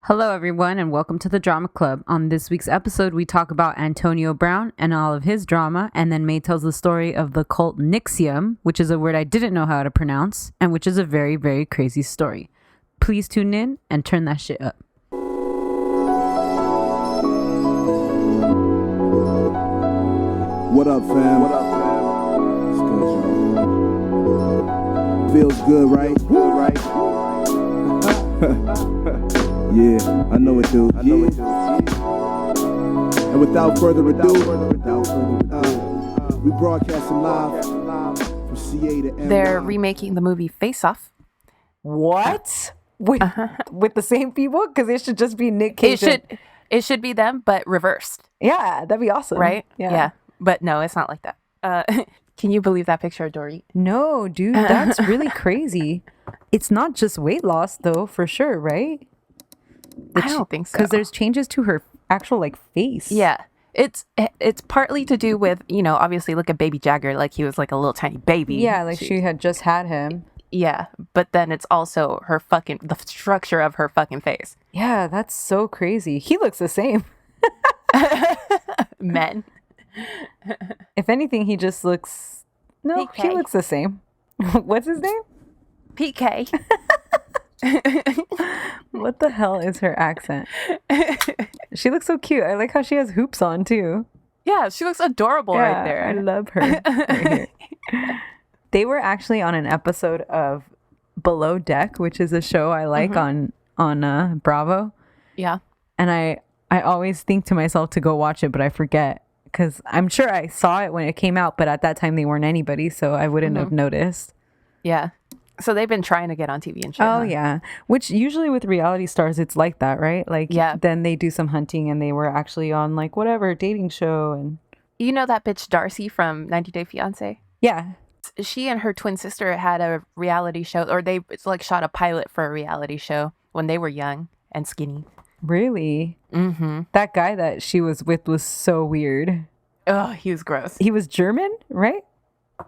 Hello, everyone, and welcome to the Drama Club. On this week's episode, we talk about Antonio Brown and all of his drama, and then May tells the story of the cult NXIVM, which is a word I didn't know how to pronounce, and which is a very, very crazy story. Please tune in and turn that shit up. What up, fam? It's good, y'all. Feels good, right? Yeah, I know it do. And without further ado, we broadcasting live from CA to NY. They're remaking the movie Face Off. What? With the same people? Because it should just be Nick Cage. It should be them, but reversed. Yeah, that'd be awesome. Right? Yeah. But no, it's not like that. Can you believe that picture of DORIT? No, dude, that's really crazy. It's not just weight loss, though, for sure, right? I don't think so. Because there's changes to her actual, face. Yeah. It's partly to do with, obviously look at baby Jagger, like he was like a little tiny baby. Yeah, she had just had him. Yeah, but then it's also the structure of her fucking face. Yeah, that's so crazy. He looks the same. Men. If anything, he just looks... No, PK. he looks the same. What's his name? PK. What the hell is her accent? She looks so cute. I like how she has hoops on, too. Yeah, she looks adorable right there. I love her. Right here. They were actually on an episode of Below Deck, which is a show I like on Bravo. Yeah. And I always think to myself to go watch it, but I forget. Because I'm sure I saw it when it came out, but at that time they weren't anybody, so I wouldn't have noticed. Yeah. So they've been trying to get on TV and shit. Oh, yeah. Which usually with reality stars, it's like that, right? Then they do some hunting and they were actually on whatever dating show. And you know that bitch Darcey from 90 Day Fiancé? Yeah. She and her twin sister had a reality show, or they shot a pilot for a reality show when they were young and skinny. Really? Mm-hmm. That guy that she was with was so weird. Oh, he was gross. He was German, right?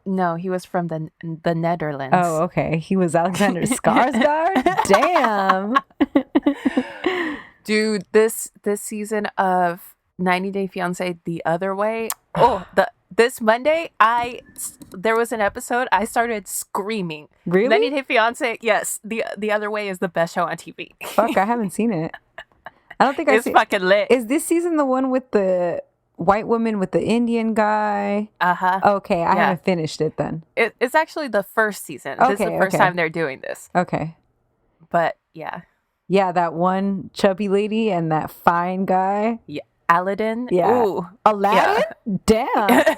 No, he was from the Netherlands. Oh, okay. He was Alexander Skarsgård? Damn. Dude, this season of 90 Day Fiancé the other way. This Monday, there was an episode I started screaming. Really? 90 Day Fiancé, yes. The other way is the best show on TV. Fuck, I haven't seen it. I don't think I've seen it. It's fucking lit. Is this season the one with the white woman with the Indian guy? Uh-huh. Okay, I haven't finished it then. It's actually the first season. Okay, This is the first time they're doing this. Okay. But yeah. Yeah, that one chubby lady and that fine guy. Yeah. Aladdin. Yeah. Ooh. Aladdin? Yeah. Damn.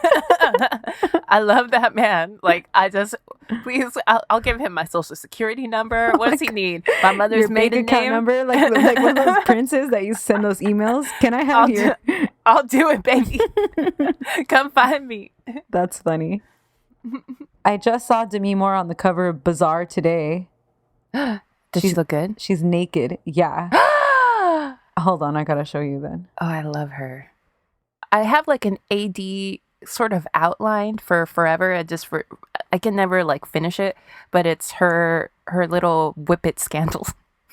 I love that man. Please, I'll give him my social security number. What does he need? My mother's Your maiden bank account name? number? Like one of those princes that you send those emails? Can I have your... I'll do it, baby. Come find me. That's funny. I just saw Demi Moore on the cover of Bazaar today. Does she look good? She's naked. Yeah. Hold on, I gotta show you then. Oh, I love her. I have an AD sort of outline for forever. I can never finish it, but it's her little Whippet scandal.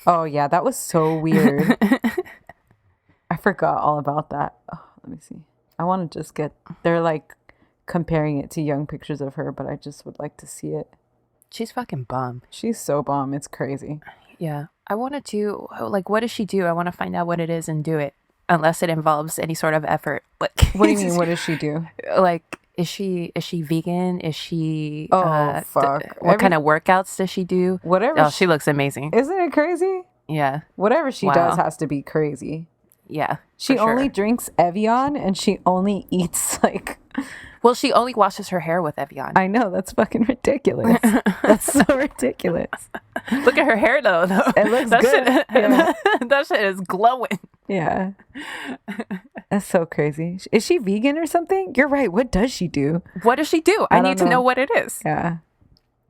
Oh yeah, that was so weird. I forgot all about that. Oh, let me see. I want to just they're comparing it to young pictures of her, but I just would like to see it. She's fucking bomb. She's so bomb. It's crazy. Yeah. I want to do, what does she do? I want to find out what it is and do it. Unless it involves any sort of effort. What do you mean, what does she do? Is she vegan? Is she... Oh, fuck. What kind of workouts does she do? Whatever. Oh, she looks amazing. Isn't it crazy? Yeah. Whatever she does has to be crazy. Yeah. She only drinks Evian and she only eats Well, she only washes her hair with Evian. I know, that's fucking ridiculous. That's so ridiculous. Look at her hair though. It looks good. That shit is glowing. Yeah. That's so crazy. Is she vegan or something? You're right. What does she do? What does she do? I need to know what it is. Yeah.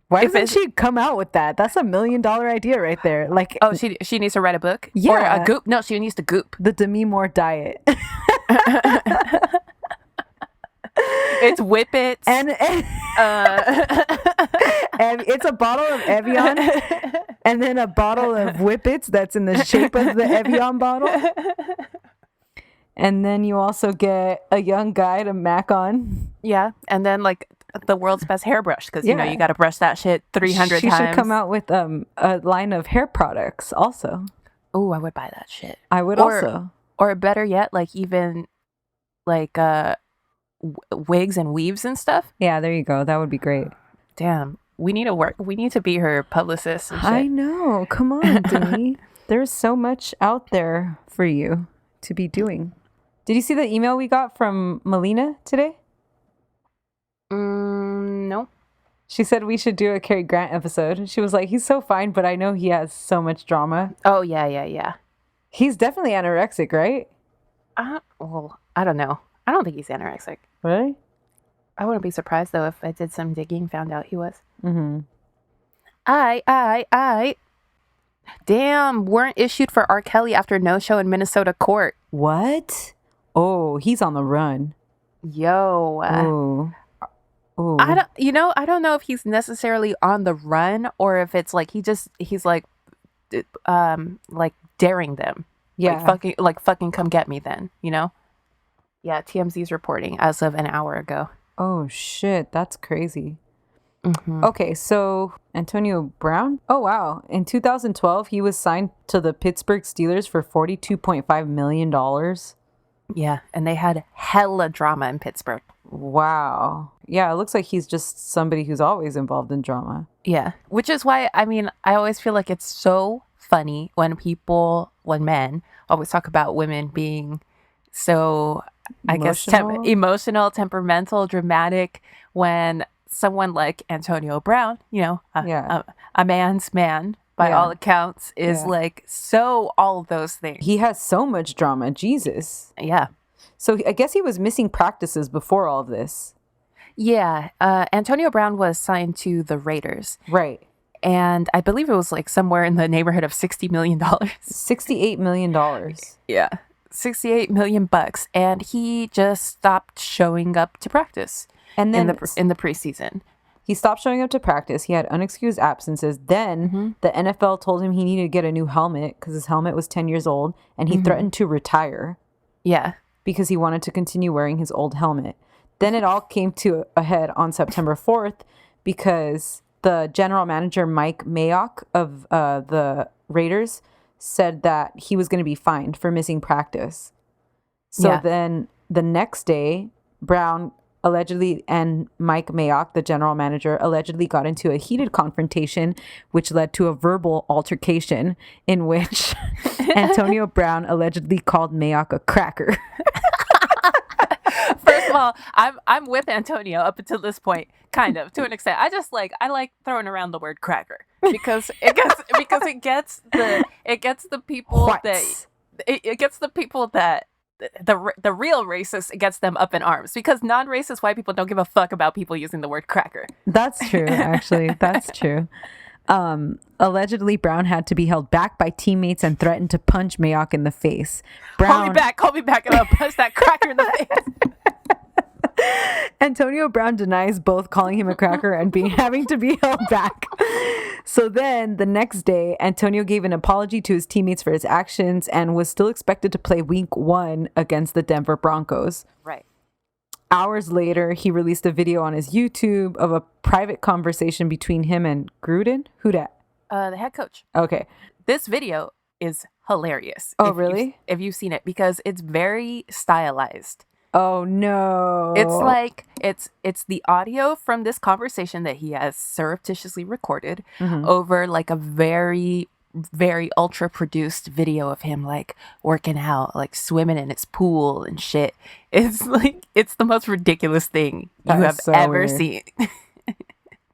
Why doesn't she come out with that? That's $1 million idea right there. Oh, she needs to write a book? Yeah. Or a goop? No, she needs to goop. The Demi Moore diet. It's Whippets. And it's a bottle of Evian and then a bottle of Whippets that's in the shape of the Evian bottle. And then you also get a young guy to mac on. Yeah, and then like the world's best hairbrush because you know you got to brush that shit 300 times. She should come out with a line of hair products also. Oh, I would buy that shit. I would also. Or better yet, like even like wigs and weaves and stuff. Yeah, there you go. That would be great. Damn, we need to work. We need to be her publicist and shit. I know. Come on, Demi. There's so much out there for you to be doing. Did you see the email we got from Melina today? No. She said we should do a Cary Grant episode. She was like, he's so fine, but I know he has so much drama. Oh, yeah. He's definitely anorexic, right? Well, I don't know. I don't think he's anorexic. Really? I wouldn't be surprised, though, if I did some digging, found out he was. Mm-hmm. Damn, warrant issued for R. Kelly after no-show in Minnesota court. What? Oh, he's on the run. Yo. Oh. I don't know if he's necessarily on the run or if it's like he's like daring them. Yeah. Like fucking come get me then, you know? Yeah, TMZ's reporting as of an hour ago. Oh shit, that's crazy. Mm-hmm. Okay, so Antonio Brown? Oh wow. In 2012, he was signed to the Pittsburgh Steelers for $42.5 million. Yeah, and they had hella drama in Pittsburgh. Wow. Yeah, it looks like he's just somebody who's always involved in drama. Yeah, which is why, I mean, I always feel like it's so funny when men always talk about women being so, emotional, temperamental, dramatic, when someone like Antonio Brown, you know, a man's man, by all accounts, is like so all of those things. He has so much drama. Jesus. Yeah. So I guess he was missing practices before all of this. Yeah. Antonio Brown was signed to the Raiders. Right. And I believe it was like somewhere in the neighborhood of $60 million. $68 million. Yeah. 68 million bucks. And he just stopped showing up to practice. And then in the preseason. He stopped showing up to practice. He had unexcused absences. Then the NFL told him he needed to get a new helmet because his helmet was 10 years old. And he threatened to retire. Yeah. Because he wanted to continue wearing his old helmet. Then it all came to a head on September 4th because the general manager, Mike Mayock of the Raiders, said that he was going to be fined for missing practice. So then the next day, Brown allegedly and Mike Mayock, the general manager, allegedly got into a heated confrontation, which led to a verbal altercation in which Antonio Brown allegedly called Mayock a cracker. First of all, I'm with Antonio up until this point, kind of to an extent. I like throwing around the word cracker because it gets the people that the real racists, it gets them up in arms because non-racist white people don't give a fuck about people using the word cracker. That's true, actually. That's true. Allegedly, Brown had to be held back by teammates and threatened to punch Mayock in the face. Hold me back, and I'll punch that cracker in the face. Antonio Brown denies both calling him a cracker and having to be held back. So then the next day, Antonio gave an apology to his teammates for his actions and was still expected to play week 1 against the Denver Broncos. Right. Hours later, he released a video on his YouTube of a private conversation between him and Gruden. Who dat? The head coach. Okay. This video is hilarious. Oh, really? If you've seen it, because it's very stylized. Oh no. It's like it's the audio from this conversation that he has surreptitiously recorded over like a very, very ultra produced video of him like working out, like swimming in his pool and shit. It's like it's the most ridiculous thing you have ever seen.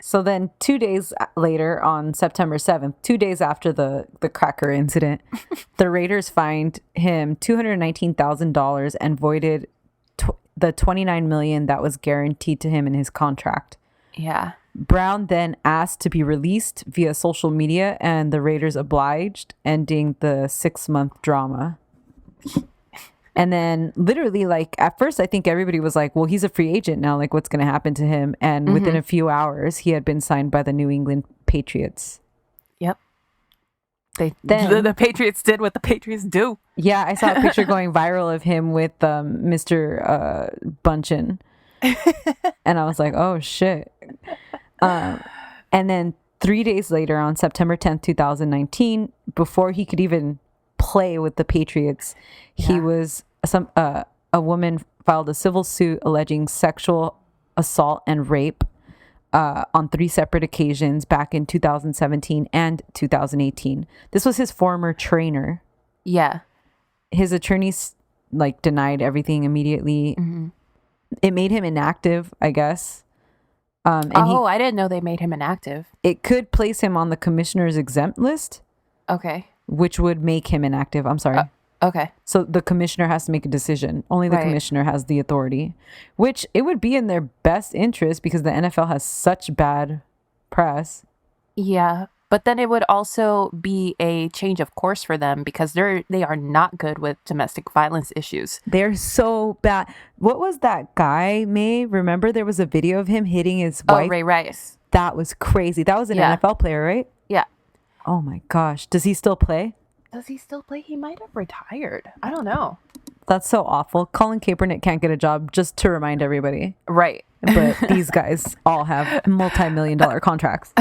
So then 2 days later, on September 7th, 2 days after the cracker incident, the Raiders fined him $219,000 and voided the $29 million that was guaranteed to him in his contract. Yeah. Brown then asked to be released via social media, and the Raiders obliged, ending the 6-month drama. And then literally, like, at first, I think everybody was like, well, he's a free agent now. Like, what's going to happen to him? And within a few hours, he had been signed by the New England Patriots. Yep. The Patriots did what the Patriots do. Yeah, I saw a picture going viral of him with Mr. Bunchen. And I was like, oh, shit. And then 3 days later, on September 10th, 2019, before he could even play with the Patriots, he was a woman filed a civil suit alleging sexual assault and rape on 3 separate occasions back in 2017 and 2018. This was his former trainer. Yeah. His attorneys like denied everything immediately. It made him inactive, I guess. I didn't know they made him inactive. It could place him on the commissioner's exempt list. Okay. Which would make him inactive. I'm sorry. Okay. So the commissioner has to make a decision. Only the commissioner has the authority, which it would be in their best interest because the NFL has such bad press. Yeah. But then it would also be a change of course for them because they are not good with domestic violence issues. They're so bad. What was that guy, May? Remember there was a video of him hitting his wife? Oh, Ray Rice. That was crazy. That was an NFL player, right? Yeah. Oh my gosh. Does he still play? Does he still play? He might have retired. I don't know. That's so awful. Colin Kaepernick can't get a job, just to remind everybody. Right. But these guys all have multi-million-dollar contracts.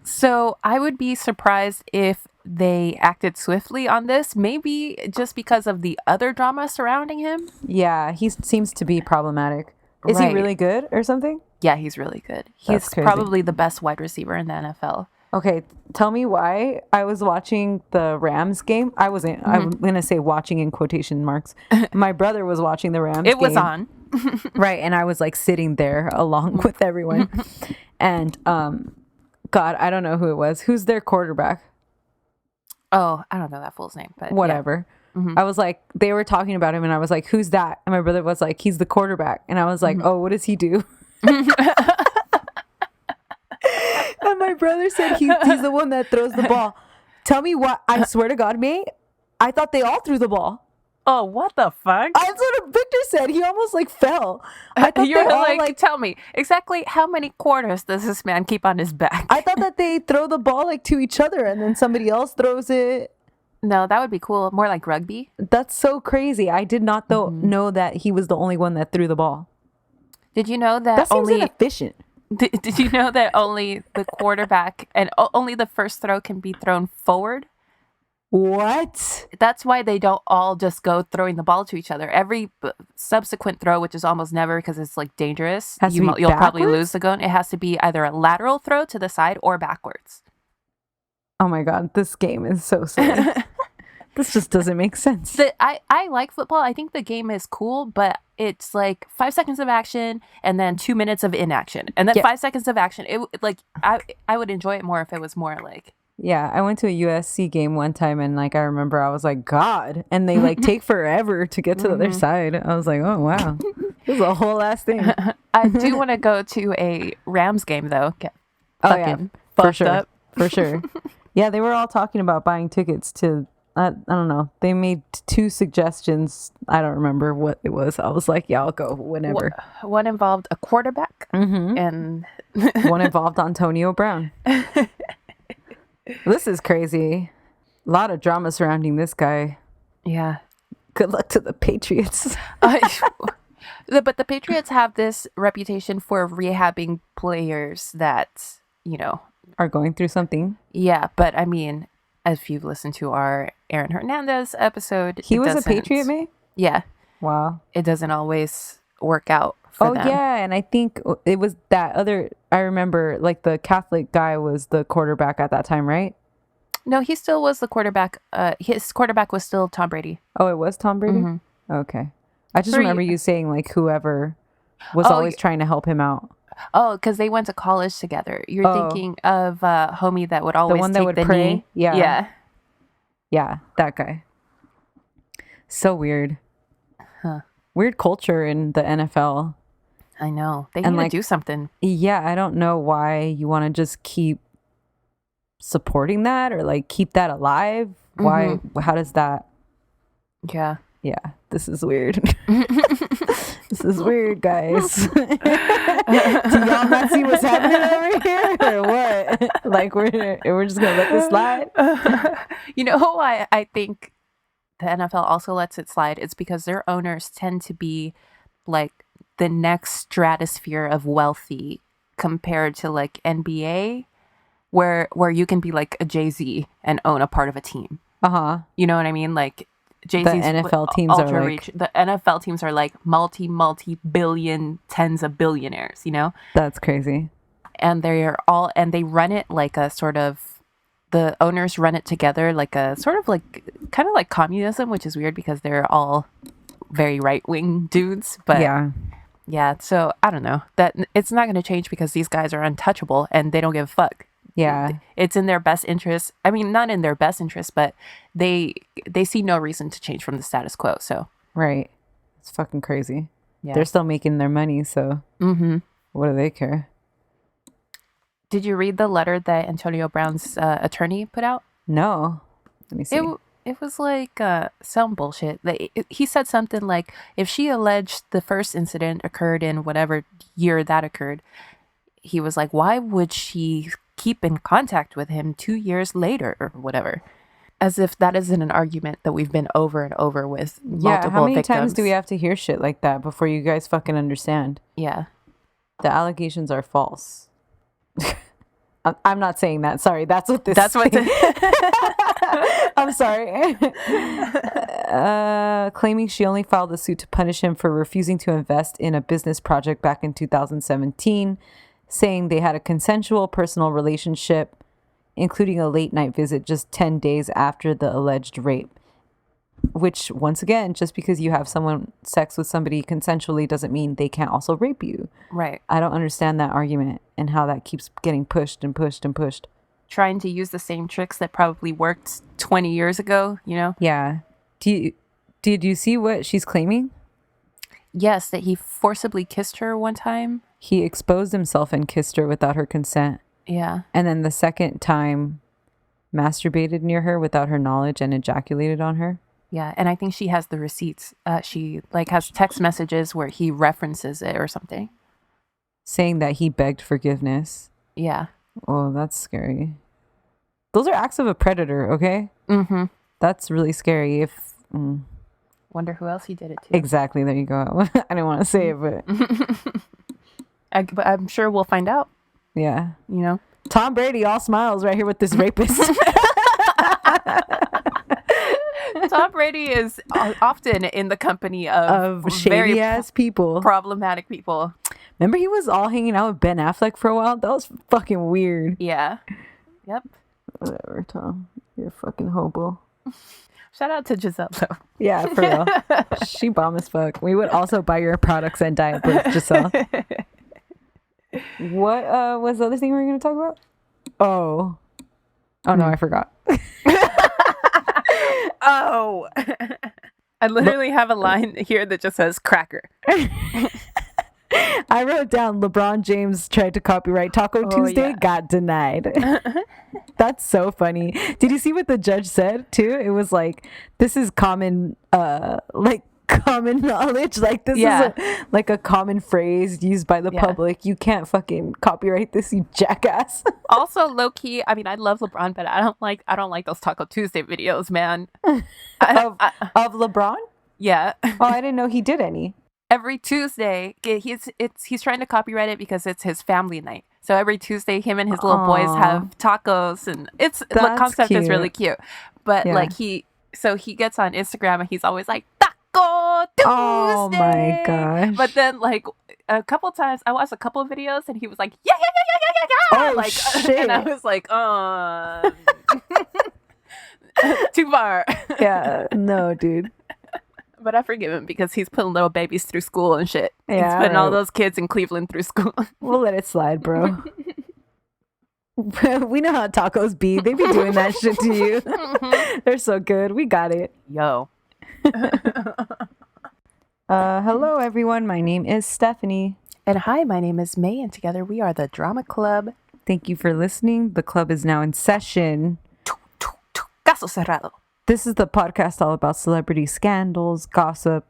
So I would be surprised if they acted swiftly on this, maybe just because of the other drama surrounding him. Yeah, he seems to be problematic. Is he really good or something? Yeah, he's really good. He's probably the best wide receiver in the NFL. Okay, tell me why. I was watching the Rams game. I wasn't. I'm going to say watching in quotation marks. My brother was watching the Rams game. It was on. Right, and I was like sitting there along with everyone. And God, I don't know who it was. Who's their quarterback? Oh, I don't know that fool's name, but whatever. Yeah. I was like, they were talking about him and I was like, who's that? And my brother was like, he's the quarterback. And I was like, oh, what does he do? And my brother said he's the one that throws the ball. Tell me what, I swear to God, mate, I thought they all threw the ball. Oh, what the fuck? That's what Victor said. He almost like fell. I thought You're like, tell me, exactly how many quarters does this man keep on his back? I thought that they throw the ball like to each other and then somebody else throws it. No, that would be cool. More like rugby. That's so crazy. I did not know that he was the only one that threw the ball. Did you know that seems inefficient. Did you know that only the quarterback and only the first throw can be thrown forward? What? That's why they don't all just go throwing the ball to each other. Every subsequent throw, which is almost never because it's like dangerous, you'll probably lose the gun. It has to be either a lateral throw to the side or backwards. Oh my God, this game is so silly. This just doesn't make sense. I like football. I think the game is cool, but it's like 5 seconds of action and then 2 minutes of inaction. And then 5 seconds of action. I would enjoy it more if it was more like... Yeah, I went to a USC game one time and like I remember I was like, God, and they like take forever to get to the other side. I was like, oh wow, this is a whole ass thing. I do want to go to a Rams game though. For sure. Yeah, they were all talking about buying tickets to. I don't know. They made 2 suggestions. I don't remember what it was. I was like, yeah, I'll go whenever. One involved a quarterback and one involved Antonio Brown. This is crazy. A lot of drama surrounding this guy. Yeah. Good luck to the Patriots. But the Patriots have this reputation for rehabbing players that, are going through something. Yeah, but I mean, if you've listened to our Aaron Hernandez episode, he was a Patriot, May? Yeah. Wow. It doesn't always work out for them. Yeah, and I think it was that other, I remember, like the Catholic guy was the quarterback at that time, right? No, he still was the quarterback. His quarterback was still Tom Brady. Oh, it was Tom Brady? Okay. I just remember you saying like whoever was always trying to help him out. Oh, because they went to college together. You're thinking of homie that would always the one that take would the pray? knee. Yeah. Yeah, that guy. So weird. Huh. Weird culture in the NFL. I know. They need to do something. Yeah, I don't know why you want to just keep supporting that or like keep that alive. Why? How does that? Yeah. Yeah, this is weird. This is weird, guys. Do y'all not see what's happening over here or what? Like we're just gonna let this slide? You know why I think the NFL also lets it slide? It's because their owners tend to be like the next stratosphere of wealthy compared to like NBA, where you can be like a Jay-Z and own a part of a team. You know what I mean? Like Jay-Z's the NFL teams are like the NFL teams are like multi-billion, tens of billionaires, you know? That's crazy. And they run it like a sort of, the owners run it together like a sort of like kind of like communism, which is weird because they're all very right-wing dudes, but yeah, so I don't know. That it's not going to change because these guys are untouchable and they don't give a fuck. Yeah. It's in their best interest. I mean, not in their best interest, but they see no reason to change from the status quo. So right. It's fucking crazy. Yeah. They're still making their money, so what do they care? Did you read the letter that Antonio Brown's attorney put out? No. Let me see. It was like some bullshit. He said something like, if she alleged the first incident occurred in whatever year that occurred, he was like, why would she keep in contact with him 2 years later or whatever? As if that isn't an argument that we've been over and over with multiple how many victims. times do we have to hear shit like that before you guys fucking understand? Yeah. The allegations are false. I'm not saying that. Sorry. That's what I'm sorry. Claiming she only filed the suit to punish him for refusing to invest in a business project back in 2017, saying they had a consensual personal relationship, including a late night visit just 10 days after the alleged rape. Which, once again, just because you have sex with somebody consensually doesn't mean they can't also rape you. Right. I don't understand that argument and how that keeps getting pushed and pushed and pushed. Trying to use the same tricks that probably worked 20 years ago, you know? Yeah. Did you see what she's claiming? Yes, that he forcibly kissed her one time. He exposed himself and kissed her without her consent. Yeah. And then the second time masturbated near her without her knowledge and ejaculated on her. Yeah, and I think she has the receipts. She like has text messages where he references it or something. Saying that he begged forgiveness. Yeah. Oh, that's scary. Those are acts of a predator, okay? Mm-hmm. That's really scary. Wonder who else he did it to. Exactly, there you go. I didn't want to say it, but... but I'm sure we'll find out. Yeah. You know? Tom Brady all smiles right here with this rapist. Tom Brady is often in the company of shady ass people, problematic people. Remember, he was all hanging out with Ben Affleck for a while. That was fucking weird. Yeah. Yep. Whatever, Tom. You're a fucking hobo. Shout out to Giselle though. Yeah, for real. She bomb as fuck. We would also buy your products and diet with Giselle. What was the other thing we were going to talk about? Oh no, I forgot. Oh, I literally have a line here that just says cracker. I wrote down LeBron James tried to copyright Taco Tuesday, got denied. That's so funny. Did you see what the judge said too? It was like, this is common common knowledge. Like this is a common phrase used by the public. You can't fucking copyright this, you jackass. Also, low key, I mean, I love LeBron, but I don't like those Taco Tuesday videos, man. Of LeBron? Yeah. Oh, I didn't know he did any. Every Tuesday, he's trying to copyright it because it's his family night. So every Tuesday, him and his little boys have tacos, and the concept is really cute. But like he gets on Instagram and he's always like, Taco Tuesday. Oh my gosh! But then like a couple times, I watched a couple of videos and he was like, yeah. Oh like, shit! And I was like, too far. Yeah, no, dude. But I forgive him because he's putting little babies through school and shit. Yeah, he's putting all those kids in Cleveland through school. We'll let it slide, bro. We know how tacos be. They be doing that shit to you. They're so good. We got it. Yo. Hello, everyone. My name is Stephanie. And hi, my name is May, and together we are the Drama Club. Thank you for listening. The club is now in session. Caso cerrado. This is the podcast all about celebrity scandals, gossip,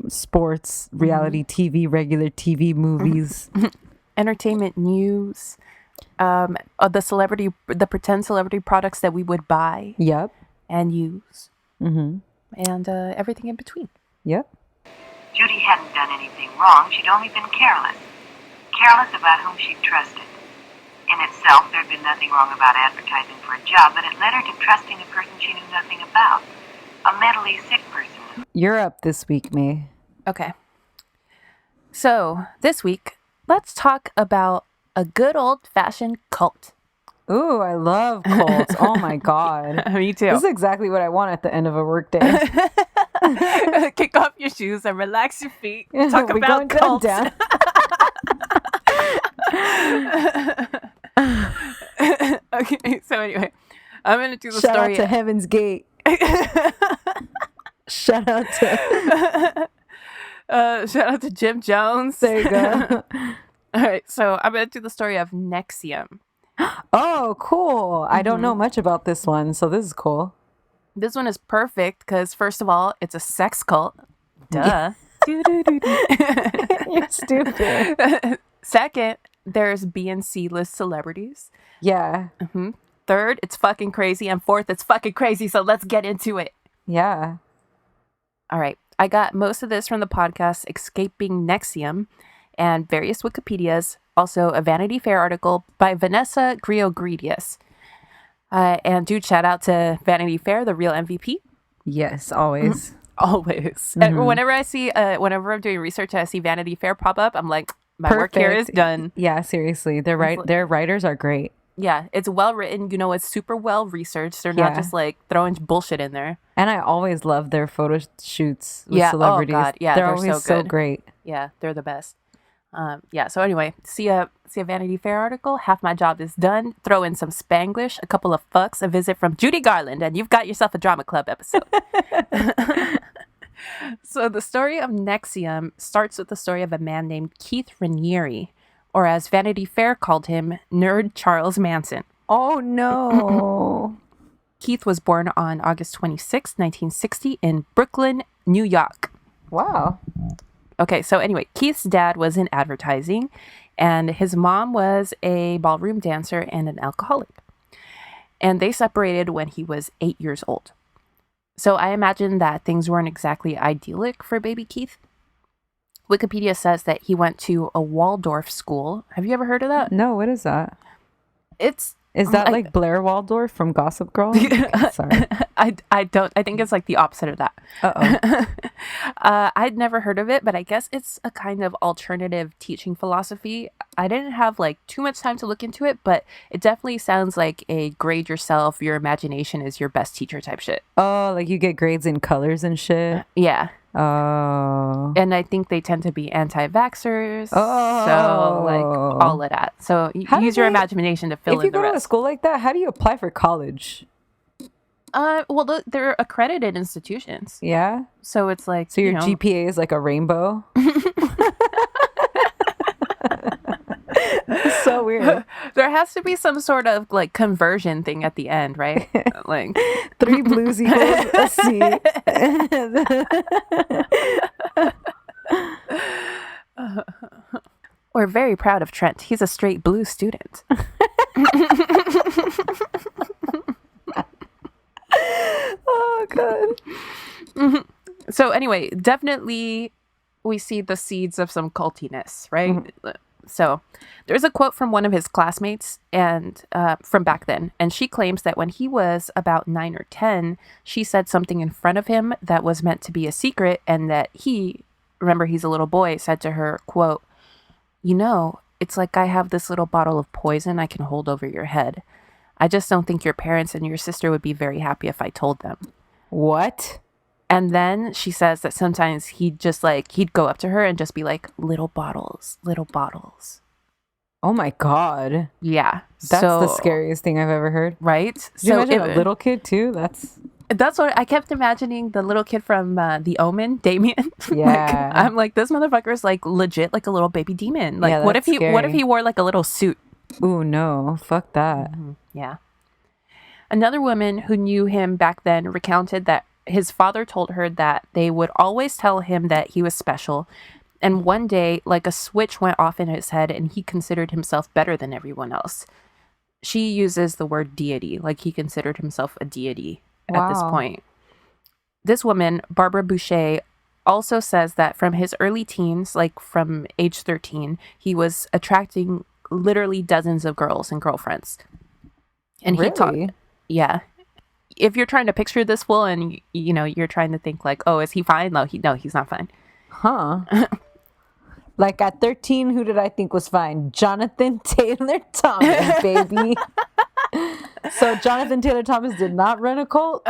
sports, reality TV, regular TV, movies, entertainment news, the pretend celebrity products that we would buy. Yep. And use. And everything in between. Yep. Judy hadn't done anything wrong. She'd only been careless. Careless about whom she trusted. In itself, there'd been nothing wrong about advertising for a job, but it led her to trusting a person she knew nothing about. A mentally sick person. You're up this week, May. Okay. So, this week, let's talk about a good old-fashioned cult. Ooh, I love cults. Oh my God. Me too. This is exactly what I want at the end of a workday. Kick off your shoes and relax your feet. Talk about cults. Okay, so anyway, I'm going to do the Shout story. Shout out to Heaven's Gate. Shout out to Jim Jones. There you go. All right, so I'm going to do the story of NXIVM. Oh, cool. I don't know much about this one, so this is cool. This one is perfect because, first of all, it's a sex cult. Duh. You're stupid. Second, there's B and C list celebrities. Yeah. Third, it's fucking crazy. And fourth, it's fucking crazy. So let's get into it. Yeah. All right. I got most of this from the podcast Escaping NXIVM and various Wikipedias. Also, a Vanity Fair article by Vanessa Griogridius. And dude, shout out to Vanity Fair, the real MVP. Yes, always. Always. And whenever I'm doing research and I see Vanity Fair pop up, I'm like, my work here is done. Yeah, seriously. Their writers are great. Yeah, it's well written. You know, it's super well researched. They're not just like throwing bullshit in there. And I always love their photo shoots with celebrities. Oh God, yeah, they're always so great. Yeah, they're the best. So anyway, see a Vanity Fair article. Half my job is done. Throw in some Spanglish, a couple of fucks, a visit from Judy Garland, and you've got yourself a drama club episode. So the story of NXIVM starts with the story of a man named Keith Raniere, or as Vanity Fair called him, Nerd Charles Manson. Oh no. Keith was born on August 26, 1960 in Brooklyn, New York. Wow. Okay, so anyway, Keith's dad was in advertising, and his mom was a ballroom dancer and an alcoholic. And they separated when he was 8 years old. So I imagine that things weren't exactly idyllic for baby Keith. Wikipedia says that he went to a Waldorf school. Have you ever heard of that? No, what is that? Is that like Blair Waldorf from Gossip Girl? Okay, sorry. I don't. I think it's like the opposite of that. Uh-oh. I'd never heard of it, but I guess it's a kind of alternative teaching philosophy. I didn't have like too much time to look into it, but it definitely sounds like a grade yourself, your imagination is your best teacher type shit. Oh, like you get grades in colors and shit? Yeah. Oh. And I think they tend to be anti-vaxxers. Oh. So, like, all of that. So, use your imagination to fill in the rest. If you go to a school like that, how do you apply for college? Well, they're accredited institutions. Yeah? So, it's like, so your GPA is like a rainbow? It's so weird. There has to be some sort of like conversion thing at the end, right? Like 3 blues equals a C. We're very proud of Trent. He's a straight blue student. Oh God. So anyway, definitely we see the seeds of some cultiness, right? So there's a quote from one of his classmates and from back then. And she claims that when he was about 9 or 10, she said something in front of him that was meant to be a secret. And that he, remember he's a little boy, said to her, quote, "You know, it's like I have this little bottle of poison I can hold over your head. I just don't think your parents and your sister would be very happy if I told them." What? And then she says that sometimes he'd go up to her and just be like, little bottles, little bottles. Oh my God. Yeah. That's the scariest thing I've ever heard. Right? Did you imagine a little kid too? That's what I kept imagining, the little kid from The Omen, Damien. Yeah. I'm like, this motherfucker's like legit like a little baby demon. Like, yeah, what if he wore like a little suit? Ooh, no. Fuck that. Yeah. Another woman who knew him back then recounted that his father told her that they would always tell him that he was special. And one day, like a switch went off in his head and he considered himself better than everyone else. She uses the word deity, like he considered himself a deity at this point. This woman, Barbara Boucher, also says that from his early teens, like from age 13, he was attracting literally dozens of girls and girlfriends. And really? Yeah. If you're trying to picture this fool and, you know, you're trying to think like, oh, is he fine? No, he's not fine. Huh. Like at 13, who did I think was fine? Jonathan Taylor Thomas, baby. So Jonathan Taylor Thomas did not run a cult?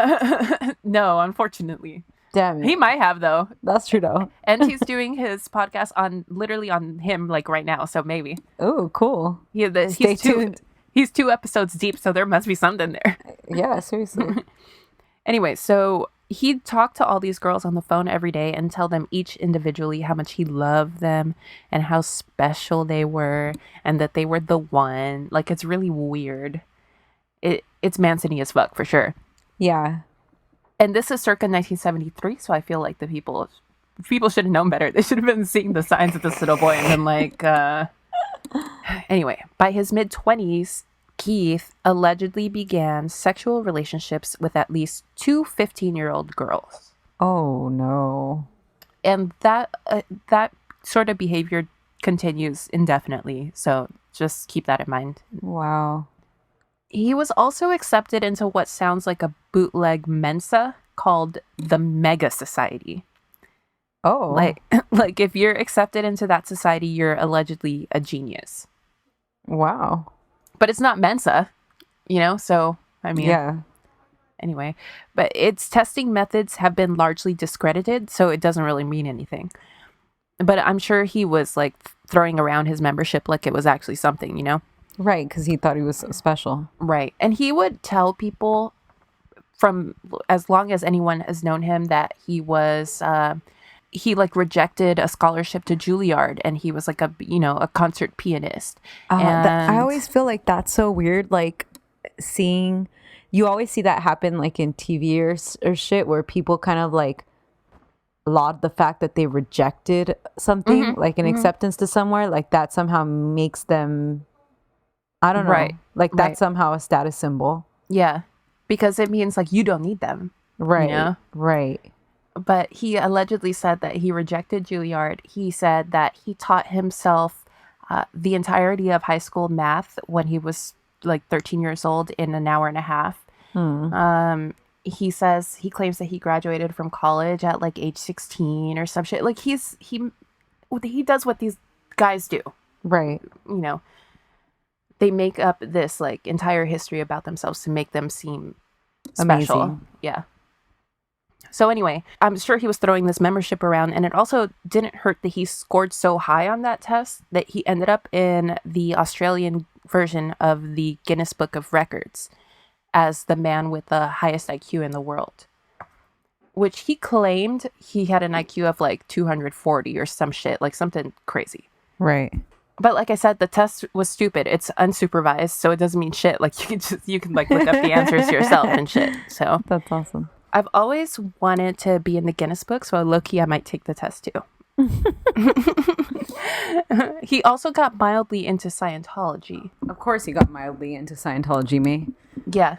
No, unfortunately. Damn it. He might have, though. That's true, though. And he's doing his podcast literally on him, like right now. So maybe. Oh, cool. Stay tuned. He's 2 episodes deep, so there must be something there. Yeah, seriously. Anyway, so he'd talk to all these girls on the phone every day and tell them each individually how much he loved them and how special they were and that they were the one. Like, it's really weird. It's Manson-y as fuck, for sure. Yeah. And this is circa 1973, so I feel like the people should have known better. They should have been seeing the signs of this little boy and been like, Anyway, by his mid-20s, Keith allegedly began sexual relationships with at least 2 15-year-old girls. Oh, no. And that sort of behavior continues indefinitely, so just keep that in mind. Wow. He was also accepted into what sounds like a bootleg Mensa called the Mega Society. Oh. Like if you're accepted into that society, you're allegedly a genius. Wow. But it's not Mensa, you know? So, I mean... Yeah. Anyway. But its testing methods have been largely discredited, so it doesn't really mean anything. But I'm sure he was, like, throwing around his membership like it was actually something, you know? Right, because he thought he was so special. Right. And he would tell people from as long as anyone has known him that he was... he like rejected a scholarship to Juilliard and he was like a concert pianist. I always feel like that's so weird. Like you always see that happen like in TV or shit where people kind of like laud the fact that they rejected something like an acceptance to somewhere, like that somehow makes them, I don't know. Right. Like that's somehow a status symbol. Yeah. Because it means like you don't need them. Right. You know? Right. But he allegedly said that he rejected Juilliard. He said that he taught himself the entirety of high school math when he was like 13 years old in an hour and a half. He claims that he graduated from college at like age 16 or some shit. Like he does what these guys do. Right. You know, they make up this like entire history about themselves to make them seem special. Amazing. Yeah. So anyway, I'm sure he was throwing this membership around, and it also didn't hurt that he scored so high on that test that he ended up in the Australian version of the Guinness Book of Records as the man with the highest IQ in the world, which he claimed he had an IQ of like 240 or some shit, like something crazy. Right. But like I said, the test was stupid. It's unsupervised, so it doesn't mean shit. Like you can like look up the answers yourself and shit. So that's awesome. I've always wanted to be in the Guinness Book, so low-key I might take the test too. He also got mildly into Scientology. Of course he got mildly into Scientology, me. Yeah.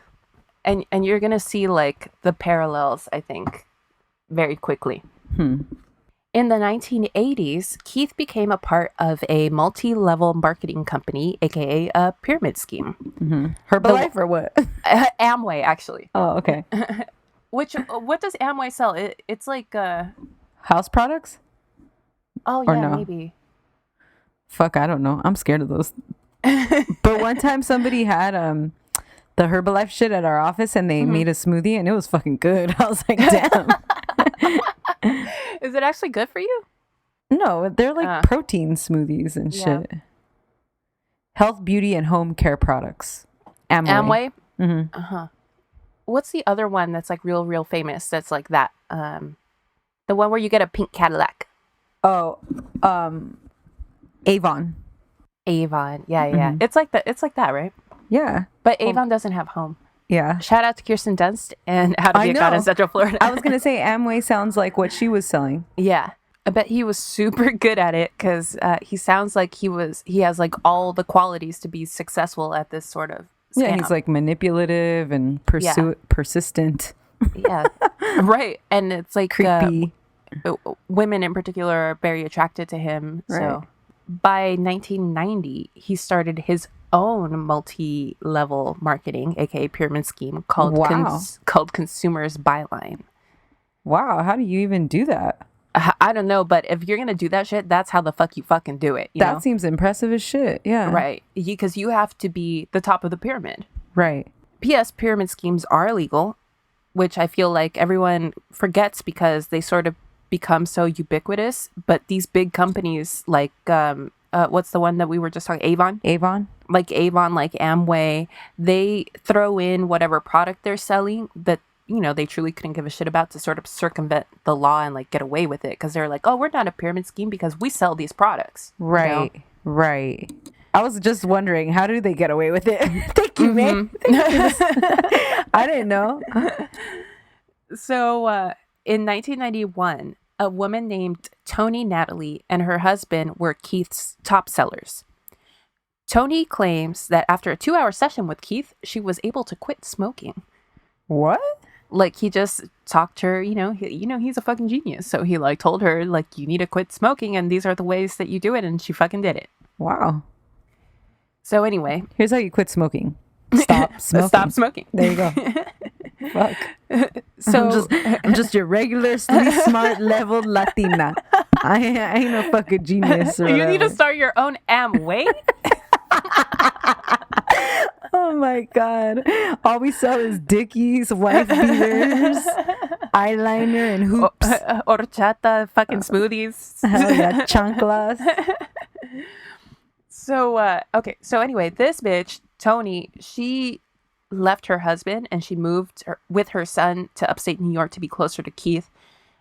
And you're going to see like the parallels, I think, very quickly. In the 1980s, Keith became a part of a multi-level marketing company, aka a pyramid scheme. Herbalife or what? Amway, actually. Oh, okay. What does Amway sell? It's like house products? Oh Or yeah, no? maybe. Fuck, I don't know. I'm scared of those. But one time somebody had the Herbalife shit at our office and they made a smoothie and it was fucking good. I was like, damn. Is it actually good for you? No, they're like protein smoothies and shit. Health, beauty, and home care products. Amway? Mm-hmm. What's the other one that's like real famous? That's like that. The one where you get a pink Cadillac. Oh, Avon. Avon. Yeah. It's like that, right? Yeah. But Avon doesn't have home. Yeah. Shout out to Kirsten Dunst and How to Be a God in Central Florida. I was going to say Amway sounds like what she was selling. Yeah. I bet he was super good at it because he sounds like he has like all the qualities to be successful at this sort of scam. Yeah, he's like manipulative and persistent. Yeah. Right. And it's like creepy. Women in particular are very attracted to him. Right. So by 1990, he started his own multi-level marketing, aka pyramid scheme called Consumers Byline. Wow, how do you even do that? I don't know, but if you're gonna do that shit, that's how the fuck you fucking do it. That seems impressive as shit. Yeah, right. Because you have to be the top of the pyramid. Right. P.S. Pyramid schemes are illegal, which I feel like everyone forgets because they sort of become so ubiquitous. But these big companies like what's the one that we were just talking? Avon, like Amway, they throw in whatever product they're selling that they truly couldn't give a shit about to sort of circumvent the law and like get away with it because they're like, oh, we're not a pyramid scheme because we sell these products. Right. Right. I was just wondering, how do they get away with it? Thank you, man. I didn't know. So in 1991, a woman named Tony Natalie and her husband were Keith's top sellers. Tony claims that after a 2-hour session with Keith, she was able to quit smoking. What? Like he just talked to her, he's a fucking genius. So he like told her like, you need to quit smoking and these are the ways that you do it. And she fucking did it. Wow. So anyway. Here's how you quit smoking. Stop smoking. Stop smoking. There you go. Fuck. So I'm just your regular smart level Latina. I ain't no fucking genius. You need to start your own Amway. Oh my god! All we sell is dickies, wife beaters, eyeliner, and hoops. Horchata, fucking smoothies. Hell yeah, chanclas. So okay. So anyway, this bitch Tony, she left her husband and she moved with her son to upstate New York to be closer to Keith,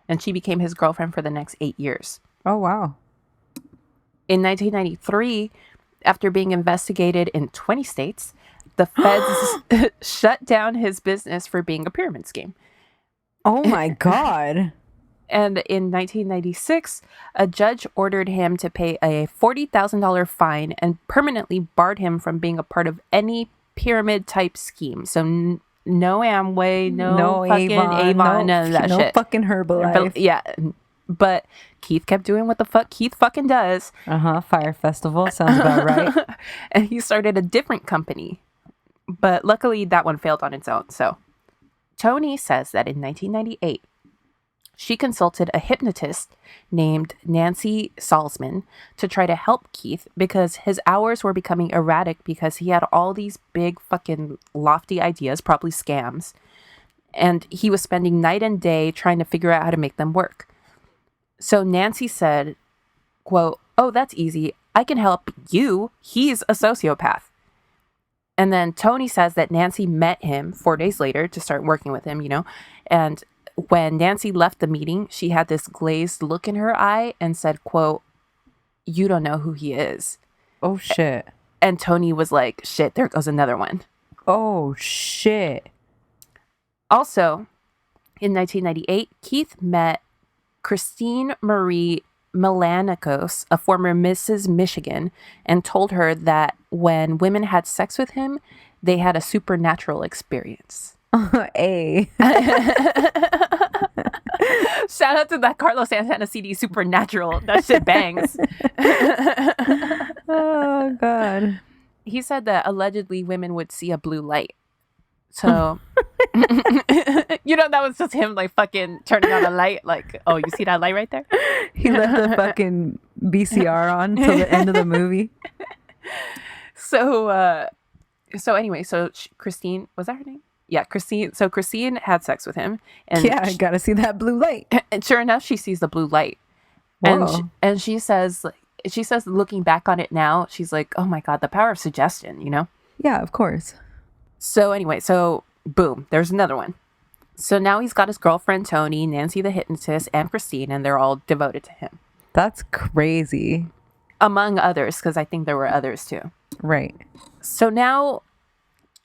and she became his girlfriend for the next 8 years. Oh wow! In 1993, after being investigated in 20 states, the feds shut down his business for being a pyramid scheme. Oh my God. And in 1996, a judge ordered him to pay a $40,000 fine and permanently barred him from being a part of any pyramid type scheme. So no Amway, no fucking Avon, none of that shit. No fucking Herbalife. Yeah. But Keith kept doing what the fuck Keith fucking does. Fire Festival. Sounds about right. And he started a different company. But luckily that one failed on its own. So Tony says that in 1998, she consulted a hypnotist named Nancy Salzman to try to help Keith because his hours were becoming erratic because he had all these big fucking lofty ideas, probably scams. And he was spending night and day trying to figure out how to make them work. So Nancy said, quote, "Oh, that's easy. I can help you. He's a sociopath." And then Tony says that Nancy met him 4 days later to start working with him, and when Nancy left the meeting, she had this glazed look in her eye and said, quote, "You don't know who he is." Oh, shit. And Tony was like, shit, there goes another one. Oh, shit. Also, in 1998, Keith met Christine Marie Melanikos, a former Mrs. Michigan, and told her that when women had sex with him, they had a supernatural experience. A. Shout out to that Carlos Santana CD, Supernatural. That shit bangs. Oh, God. He said that allegedly women would see a blue light. So, that was just him like fucking turning on a light. Like, oh, you see that light right there? He left the fucking VCR on till the end of the movie. So anyway, Christine, was that her name? Yeah, Christine. So Christine had sex with him, and I gotta see that blue light. And sure enough, she sees the blue light. Whoa. And she says, looking back on it now, she's like, oh my God, the power of suggestion, Yeah, of course. So anyway, boom, there's another one. So now he's got his girlfriend Tony, Nancy the hypnotist, and Christine, and they're all devoted to him. That's crazy. Among others, because I think there were others too. Right. So now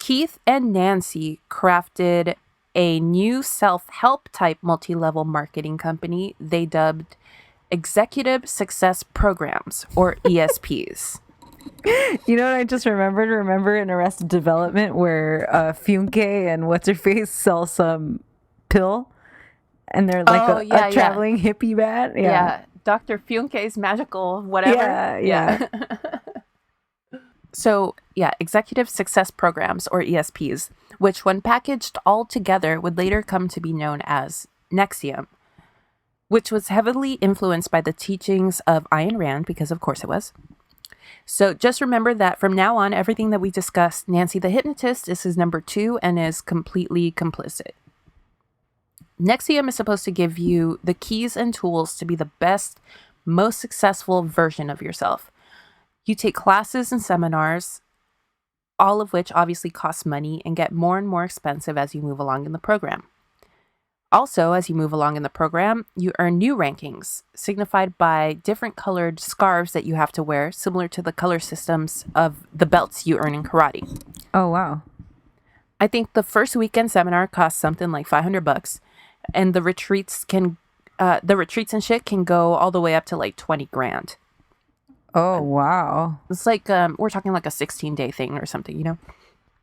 Keith and Nancy crafted a new self-help type multi-level marketing company they dubbed Executive Success Programs, or ESPs. You know what I just remembered? Remember in Arrested Development where Fiancé and what's-her-face sell some pill? And they're like a traveling hippie bat? Yeah. Dr. Fiancé's magical whatever. Yeah. So, Executive Success Programs, or ESPs, which when packaged all together would later come to be known as NXIVM, which was heavily influenced by the teachings of Ayn Rand, because of course it was. So just remember that from now on, everything that we discuss, Nancy the Hypnotist is his number 2 and is completely complicit. NXIVM is supposed to give you the keys and tools to be the best, most successful version of yourself. You take classes and seminars, all of which obviously cost money and get more and more expensive as you move along in the program. Also, as you move along in the program, you earn new rankings, signified by different colored scarves that you have to wear, similar to the color systems of the belts you earn in karate. Oh, wow. I think the first weekend seminar costs something like $500, and the retreats and shit can go all the way up to like 20 grand. Oh, wow. It's like, we're talking like a 16-day thing or something, you know?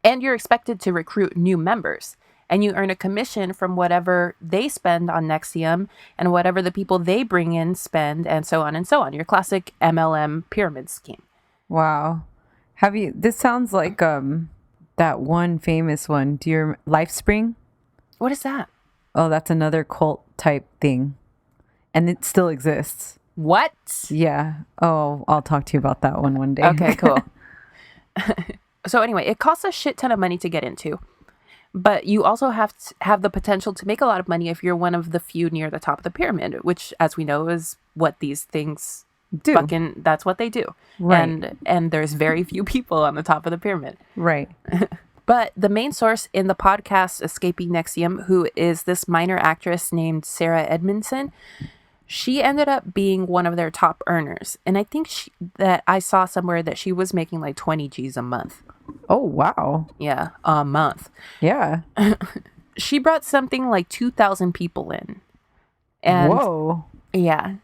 And you're expected to recruit new members. And you earn a commission from whatever they spend on NXIVM and whatever the people they bring in spend, and so on and so on. Your classic MLM pyramid scheme. Wow. This sounds like that one famous one. Do you LifeSpring? What is that? Oh, that's another cult type thing. And it still exists. What? Yeah. Oh, I'll talk to you about that one day. Okay, cool. So anyway, it costs a shit ton of money to get into. But you also have to have the potential to make a lot of money if you're one of the few near the top of the pyramid, which, as we know, is what these things do. That's what they do. Right. And there's very few people on the top of the pyramid. Right. But the main source in the podcast Escaping NXIVM, who is this minor actress named Sarah Edmondson, she ended up being one of their top earners. And I think that I saw somewhere that she was making like 20 G's a month. Oh, wow. Yeah, a month. Yeah. She brought something like 2,000 people in. And whoa. Yeah.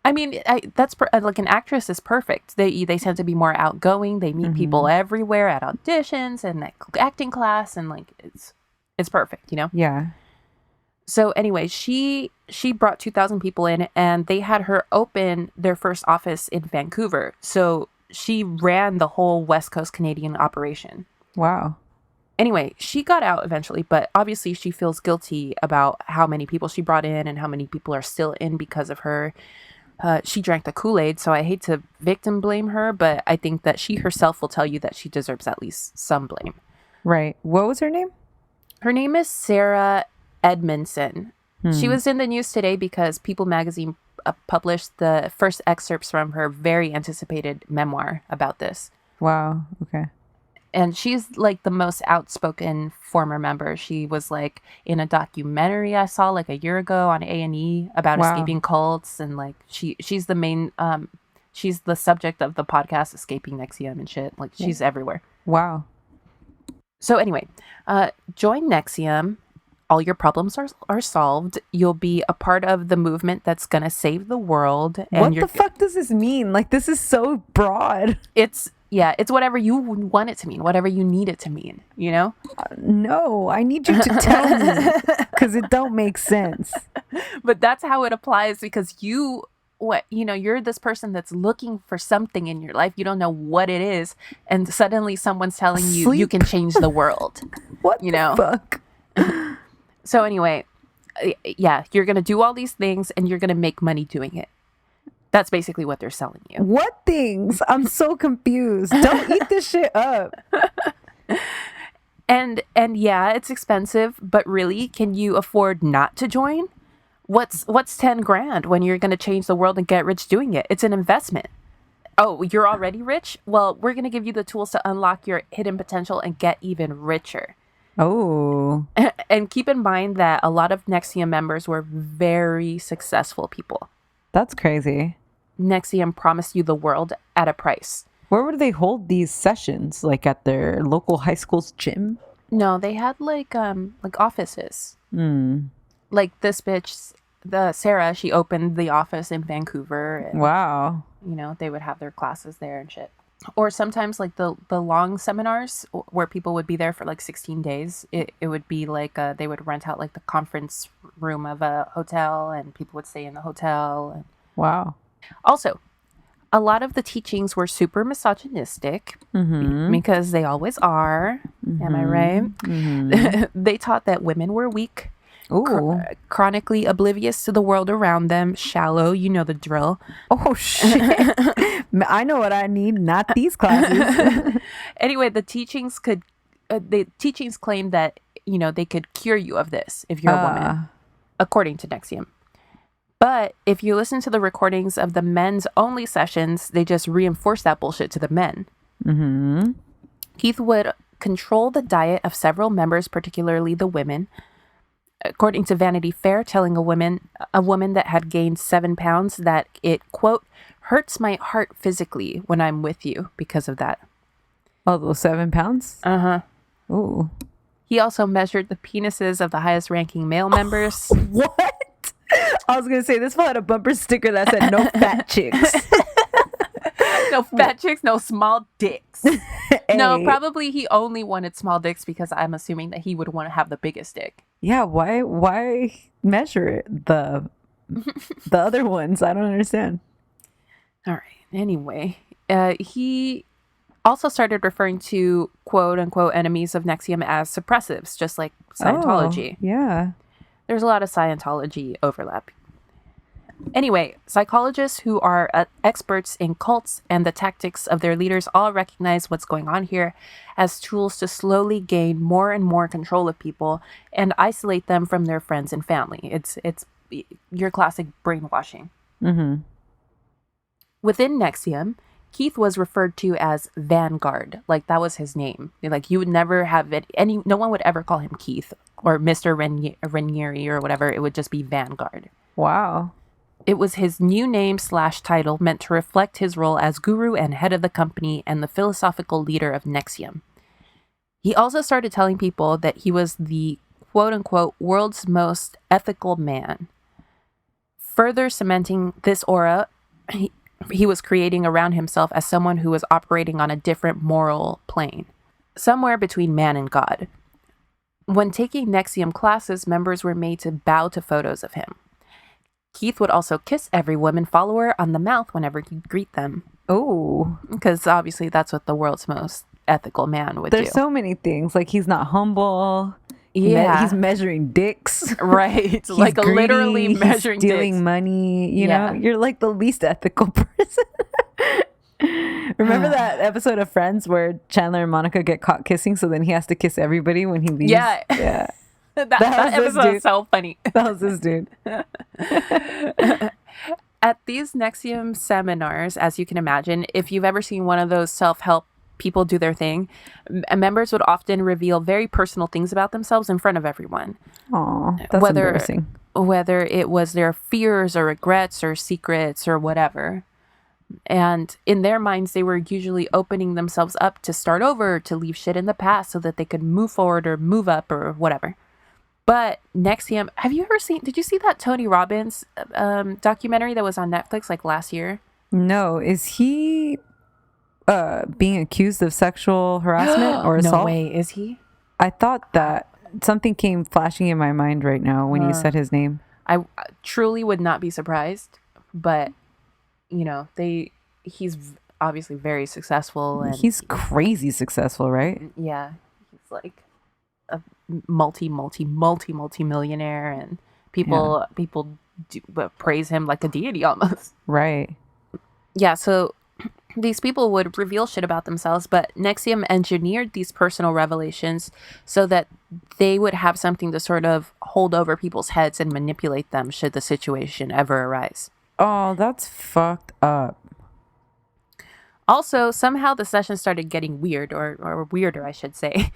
I mean, like an actress is perfect. They tend to be more outgoing. They meet people everywhere at auditions and at acting class, and like it's perfect, you know? Yeah. So anyway, she brought 2,000 people in, and they had her open their first office in Vancouver. So she ran the whole West Coast Canadian operation. Wow. Anyway, she got out eventually, but obviously she feels guilty about how many people she brought in and how many people are still in because of her. She drank the Kool-Aid, so I hate to victim blame her, but I think that she herself will tell you that she deserves at least some blame. Right. What was her name? Her name is Sarah Edmondson. She was in the news today because People magazine published the first excerpts from her very anticipated memoir about this. Wow. Okay. And she's like the most outspoken former member. She was like in a documentary I saw like a year ago on A&E about escaping cults, and like she's the main she's the subject of the podcast Escaping NXIVM and shit. Like she's everywhere. Wow. So anyway, join NXIVM. All your problems are solved. You'll be a part of the movement that's going to save the world. And what the fuck does this mean? Like, this is so broad. It's whatever you want it to mean, whatever you need it to mean, you know? No, I need you to tell me, because it don't make sense. But that's how it applies, because you're this person that's looking for something in your life. You don't know what it is. And suddenly someone's telling you you can change the world. What the fuck? So anyway, you're going to do all these things and you're going to make money doing it. That's basically what they're selling you. What things? I'm so confused. Don't eat this shit up. And yeah, it's expensive, but really, can you afford not to join? What's 10 grand when you're going to change the world and get rich doing it? It's an investment. Oh, you're already rich? Well, we're going to give you the tools to unlock your hidden potential and get even richer. Oh. And keep in mind that a lot of NXIVM members were very successful people. That's crazy. NXIVM promised you the world at a price. Where would they hold these sessions? Like at their local high school's gym? No, they had like offices. Like this bitch, the Sarah, she opened the office in Vancouver. And, wow. You know, they would have their classes there and shit. Or sometimes like the long seminars where people would be there for like 16 days. It would be like they would rent out like the conference room of a hotel and people would stay in the hotel. And... Wow. Also, a lot of the teachings were super misogynistic because they always are. Am I right? They taught that women were weak, chronically oblivious to the world around them, shallow, you know the drill. Oh, shit. I know what I need, not these classes. Anyway, the teachings claimed that, you know, they could cure you of this if you're a woman, according to NXIVM. But if you listen to the recordings of the men's only sessions, they just reinforce that bullshit to the men. Keith would control the diet of several members, particularly the women. According to Vanity Fair, telling a woman that had gained 7 pounds that it, quote, hurts my heart physically when I'm with you because of that. Oh, those 7 pounds? Uh-huh. Ooh. He also measured the penises of the highest ranking male members. What? I was going to say, this fella had a bumper sticker that said no fat chicks. No fat chicks, no small dicks. Hey. No, probably he only wanted small dicks because I'm assuming that he would want to have the biggest dick. Yeah, why measure the other ones? I don't understand. All right. Anyway, he also started referring to quote unquote enemies of NXIVM as suppressives, just like Scientology. Oh, yeah. There's a lot of Scientology overlap. Anyway, psychologists who are experts in cults and the tactics of their leaders all recognize what's going on here as tools to slowly gain more and more control of people and isolate them from their friends and family. It's your classic brainwashing. Within NXIVM, Keith was referred to as Vanguard. Like, that was his name. Like, you would never have it. No one would ever call him Keith or Mr. Ranieri or whatever. It would just be Vanguard. Wow. It was his new name / title meant to reflect his role as guru and head of the company and the philosophical leader of NXIVM. He also started telling people that he was the quote-unquote world's most ethical man. Further cementing this aura he was creating around himself as someone who was operating on a different moral plane, somewhere between man and God. When taking NXIVM classes, members were made to bow to photos of him. Keith would also kiss every woman follower on the mouth whenever he'd greet them. Oh. Because obviously that's what the world's most ethical man would do. There's so many things. Like, he's not humble. Yeah. He's measuring dicks. Right. He's like greedy, literally measuring he's stealing dicks. Money. You know, you're like the least ethical person. Remember that episode of Friends where Chandler and Monica get caught kissing, so then he has to kiss everybody when he leaves? Yeah. Yeah. that episode is so funny. That was this dude. At these NXIVM seminars, as you can imagine, if you've ever seen one of those self-help people do their thing, members would often reveal very personal things about themselves in front of everyone. Aw, that's embarrassing. Whether it was their fears or regrets or secrets or whatever. And in their minds, they were usually opening themselves up to start over, to leave shit in the past so that they could move forward or move up or whatever. But NXIVM, did you see that Tony Robbins documentary that was on Netflix like last year? No. Is he being accused of sexual harassment or assault? No way, is he? I thought that something came flashing in my mind right now when you said his name. I truly would not be surprised, but you know, he's obviously very successful and he's crazy successful, right? Yeah. He's like a multi-millionaire and people praise him like a deity almost. Right. Yeah, so these people would reveal shit about themselves, but NXIVM engineered these personal revelations so that they would have something to sort of hold over people's heads and manipulate them should the situation ever arise. Oh, that's fucked up. Also, somehow the session started getting weird, or weirder, I should say.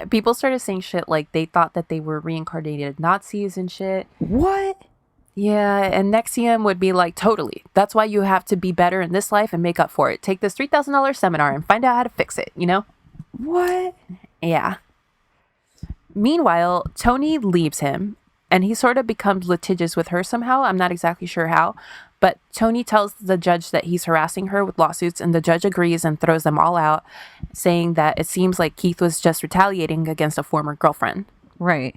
People started saying shit like they thought that they were reincarnated Nazis and shit. What? Yeah, and NXIVM would be like, totally. That's why you have to be better in this life and make up for it. Take this $3,000 seminar and find out how to fix it, you know? What? Yeah. Meanwhile, Tony leaves him, and he sort of becomes litigious with her somehow. I'm not exactly sure how. But Tony tells the judge that he's harassing her with lawsuits, and the judge agrees and throws them all out, saying that it seems like Keith was just retaliating against a former girlfriend. Right.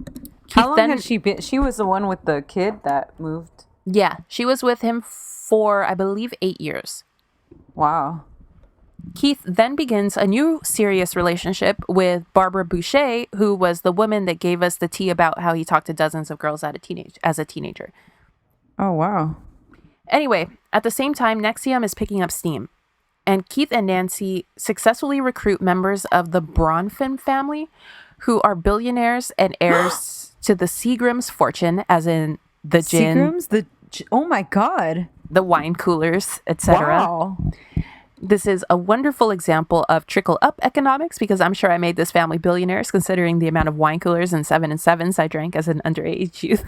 Keith How long has she been? She was the one with the kid that moved. Yeah, she was with him for, I believe, 8 years. Wow. Keith then begins a new serious relationship with Barbara Boucher, who was the woman that gave us the tea about how he talked to dozens of girls as a teenager. Oh, wow. Anyway, at the same time, NXIVM is picking up steam, and Keith and Nancy successfully recruit members of the Bronfman family, who are billionaires and heirs to the Seagram's fortune, as in the gin, Seagram's? Oh my God. the wine coolers, etc. Wow. This is a wonderful example of trickle-up economics, because I'm sure I made this family billionaires considering the amount of wine coolers and 7-7s I drank as an underage youth.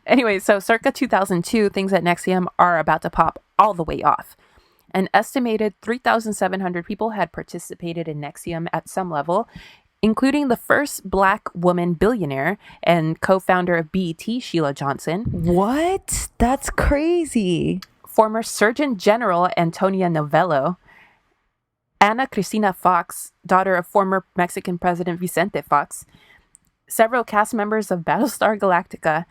Anyway, so circa 2002, things at NXIVM are about to pop all the way off. An estimated 3,700 people had participated in NXIVM at some level, including the first Black woman billionaire and co-founder of BET, Sheila Johnson. What? That's crazy. Former Surgeon General Antonia Novello, Ana Cristina Fox, daughter of former Mexican President Vicente Fox, several cast members of Battlestar Galactica,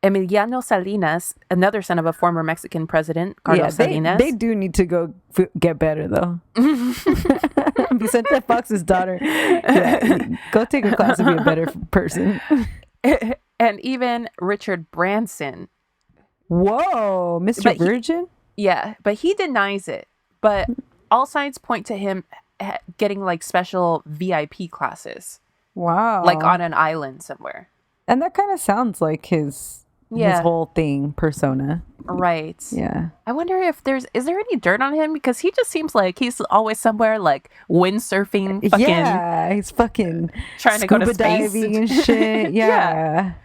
Emiliano Salinas, another son of a former Mexican president, Carlos Salinas. They do need to go get better, though. Vicente Fox's daughter. Yeah, go take a class to be a better person. And even Richard Branson. Whoa, Mr. Virgin? Yeah, but he denies it. But all signs point to him getting like special VIP classes. Wow. Like on an island somewhere. And that kind of sounds like his whole thing, persona. Right. Yeah. I wonder if is there any dirt on him? Because he just seems like he's always somewhere like windsurfing. Yeah, he's fucking trying to go to space. Diving and shit. Yeah.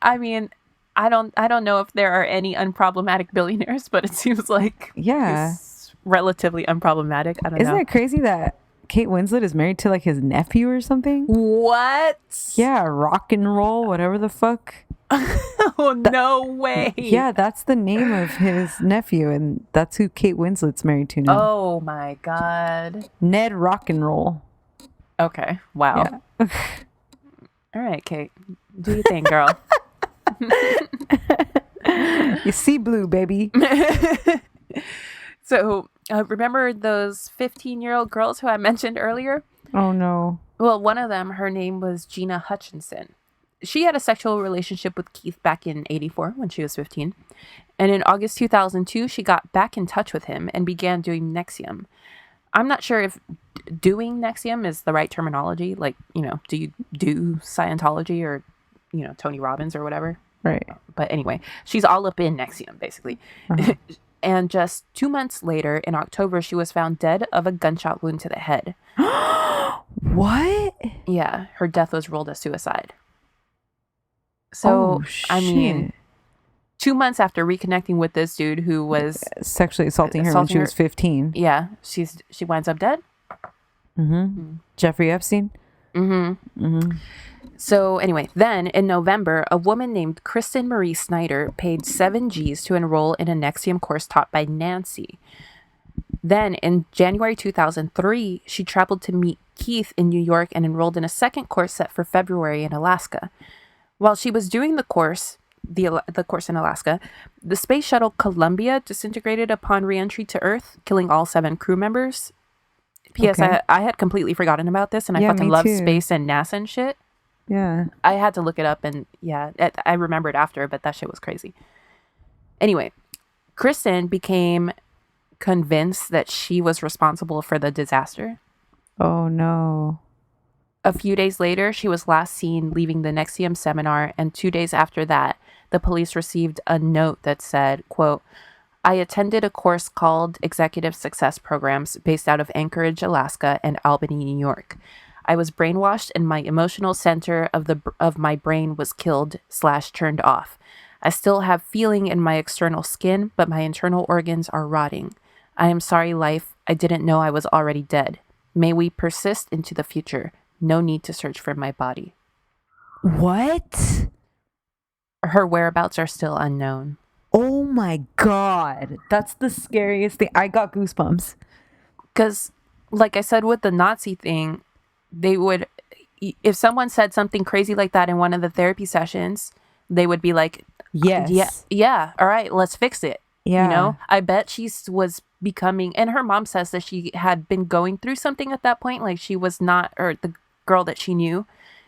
I mean, I don't know if there are any unproblematic billionaires, but it seems like he's relatively unproblematic. I don't know. Isn't it crazy that Kate Winslet is married to like his nephew or something? What? Yeah, rock and roll, whatever the fuck. Oh, no way. Yeah, that's the name of his nephew, and that's who Kate Winslet's married to now. Oh my God. Ned Rock and Roll. Okay. Wow. Yeah. All right, Kate. Do your thing, girl. You see blue, baby. So, remember those 15-year-old girls who I mentioned earlier? Oh, no. Well, one of them, her name was Gina Hutchinson. She had a sexual relationship with Keith back in 1984 when she was 15. And in August 2002, she got back in touch with him and began doing NXIVM. I'm not sure if doing NXIVM is the right terminology. Like, you know, do you do Scientology or, you know, Tony Robbins or whatever? Right. But anyway, she's all up in NXIVM, basically. Uh-huh. And just 2 months later, in October, she was found dead of a gunshot wound to the head. What? Yeah, her death was ruled as suicide. So, I mean, 2 months after reconnecting with this dude who was sexually assaulting her when she was 15. Yeah, she winds up dead. Mm-hmm. Jeffrey Epstein. Mm-hmm. Mm-hmm. So anyway, then in November, a woman named Kristen Marie Snyder paid 7 G's to enroll in a NXIVM course taught by Nancy. Then in January 2003, she traveled to meet Keith in New York and enrolled in a second course set for February in Alaska. While she was doing the course in Alaska, the space shuttle Columbia disintegrated upon re-entry to Earth, killing all 7 crew members. P.S. Okay. I had completely forgotten about this, and I fucking love space and NASA and shit. Yeah. I had to look it up, and I remembered after, but that shit was crazy. Anyway, Kristen became convinced that she was responsible for the disaster. Oh, no. A few days later, she was last seen leaving the NXIVM seminar, and 2 days after that, the police received a note that said, quote, I attended a course called Executive Success Programs based out of Anchorage, Alaska, and Albany, New York. I was brainwashed and my emotional center of my brain was killed/turned off. I still have feeling in my external skin, but my internal organs are rotting. I am sorry, life. I didn't know I was already dead. May we persist into the future. No need to search for my body. What? Her whereabouts are still unknown. Oh my God. That's the scariest thing. I got goosebumps. Because, like I said with the Nazi thing, they would, if someone said something crazy like that in one of the therapy sessions, they would be like, yes. Yeah, all right, let's fix it. Yeah. You know, I bet she was becoming, and her mom says that she had been going through something at that point. Like she was not, or the girl that she knew.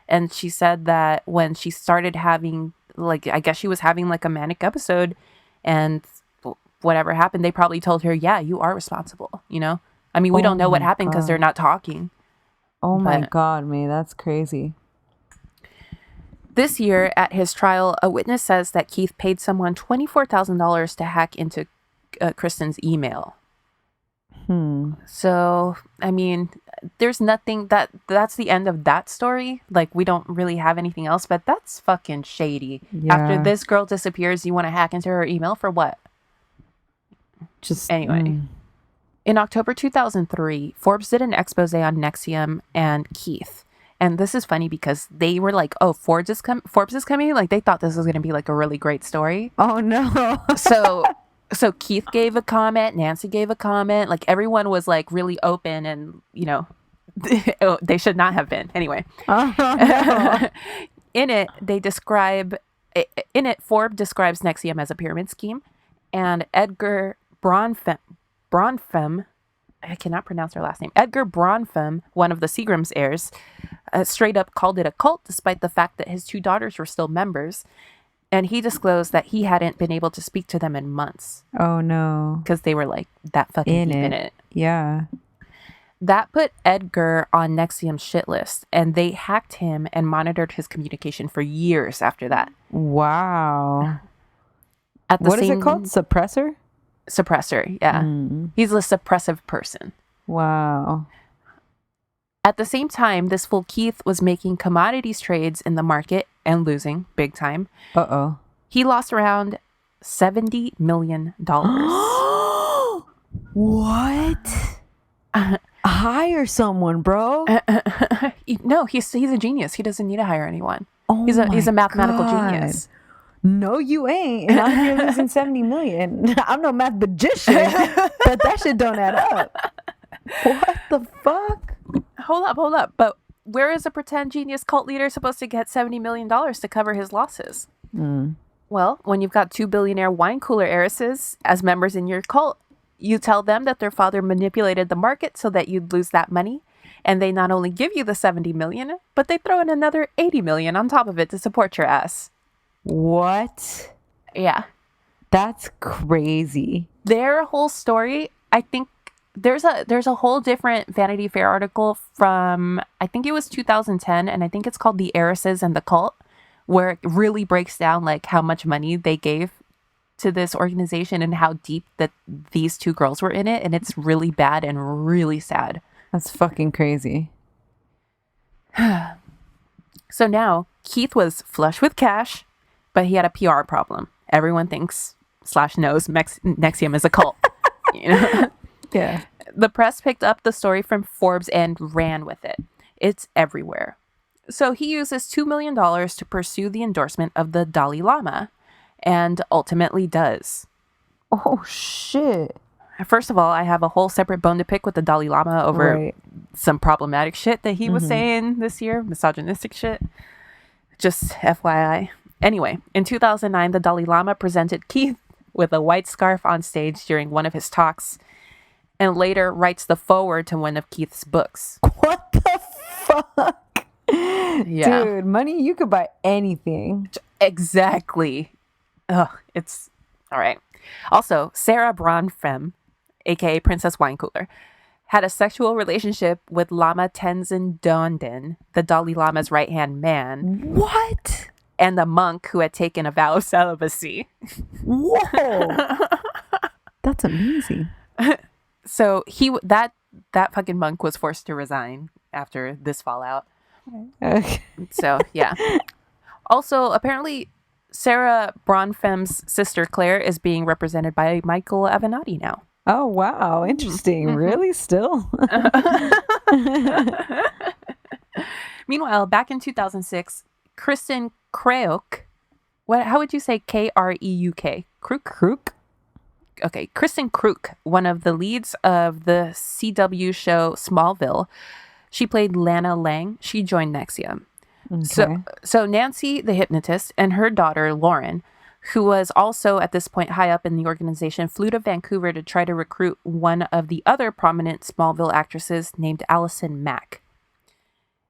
And she said that when she started having, like, I guess she was having like a manic episode and whatever happened, they probably told her, yeah, you are responsible. You know, I mean, we don't know what happened because they're not talking. Oh my God, May, that's crazy. This year at his trial, a witness says that Keith paid someone $24,000 to hack into Kristen's email. So, I mean, there's nothing that's the end of that story. Like, we don't really have anything else, but that's fucking shady. Yeah. After this girl disappears, you want to hack into her email for what? Just anyway. In October 2003, Forbes did an expose on NXIVM and Keith. And this is funny because they were like, oh, Forbes is coming. Like, they thought this was going to be like a really great story. Oh, no. So Keith gave a comment, Nancy gave a comment, like everyone was like really open and, you know, they should not have been. Anyway, no. In it, Forbes describes NXIVM as a pyramid scheme, and Edgar Bronfem, I cannot pronounce her last name, Edgar Bronfem, one of the Seagram's heirs, straight up called it a cult despite the fact that his two daughters were still members. And he disclosed that he hadn't been able to speak to them in months. Oh, no. Because they were like that fucking deep in it. Yeah. That put Edgar on NXIVM's shit list. And they hacked him and monitored his communication for years after that. Wow. What is it called? Suppressor? Suppressor, yeah. He's a suppressive person. Wow. At the same time, this fool Keith was making commodities trades in the market and losing big time. Uh-oh. He lost around $70 million. What? Hire someone, bro. No, he's a genius. He doesn't need to hire anyone. Oh, he's a mathematical genius. No, you ain't. And I'm here losing 70 million. I'm no math magician, but that shit don't add up. What the fuck? Hold up. But where is a pretend genius cult leader supposed to get $70 million to cover his losses? Well, when you've got two billionaire wine cooler heiresses as members in your cult, you tell them that their father manipulated the market so that you'd lose that money. And they not only give you the 70 million, but they throw in another 80 million on top of it to support your ass. What? Yeah. That's crazy. Their whole story, I think there's a whole different Vanity Fair article from, I think it was 2010, and I think it's called The Heiresses and the Cult, where it really breaks down like how much money they gave to this organization and how deep that these two girls were in it, and it's really bad and really sad. That's fucking crazy. So now Keith was flush with cash, but he had a PR problem. Everyone thinks / knows NXIVM is a cult. You know? Yeah. The press picked up the story from Forbes and ran with it. It's everywhere. So he uses $2 million to pursue the endorsement of the Dalai Lama, and ultimately does. Oh, shit. First of all, I have a whole separate bone to pick with the Dalai Lama over some problematic shit that he was saying this year, misogynistic shit. Just FYI. Anyway, in 2009, the Dalai Lama presented Keith with a white scarf on stage during one of his talks, and later writes the foreword to one of Keith's books. What the fuck? Yeah. Dude, money, you could buy anything. Exactly. Ugh, it's all right. Also, Sarah Bronfem, aka Princess Wine Cooler, had a sexual relationship with Lama Tenzin Donden, the Dalai Lama's right-hand man. What? And the monk who had taken a vow of celibacy. Whoa. That's amazing. So that fucking monk was forced to resign after this fallout. Okay. So, yeah. Also, apparently, Sarah Bronfem's sister Claire is being represented by Michael Avenatti now. Oh, wow. Interesting. Really? Still? Meanwhile, back in 2006, Kristen Kreuk, how would you say Kreuk? Crook? Okay, Kristen Kreuk, one of the leads of the CW show Smallville. She played Lana Lang. She joined NXIVM. Okay. So Nancy, the hypnotist, and her daughter, Lauren, who was also at this point high up in the organization, flew to Vancouver to try to recruit one of the other prominent Smallville actresses named Allison Mack.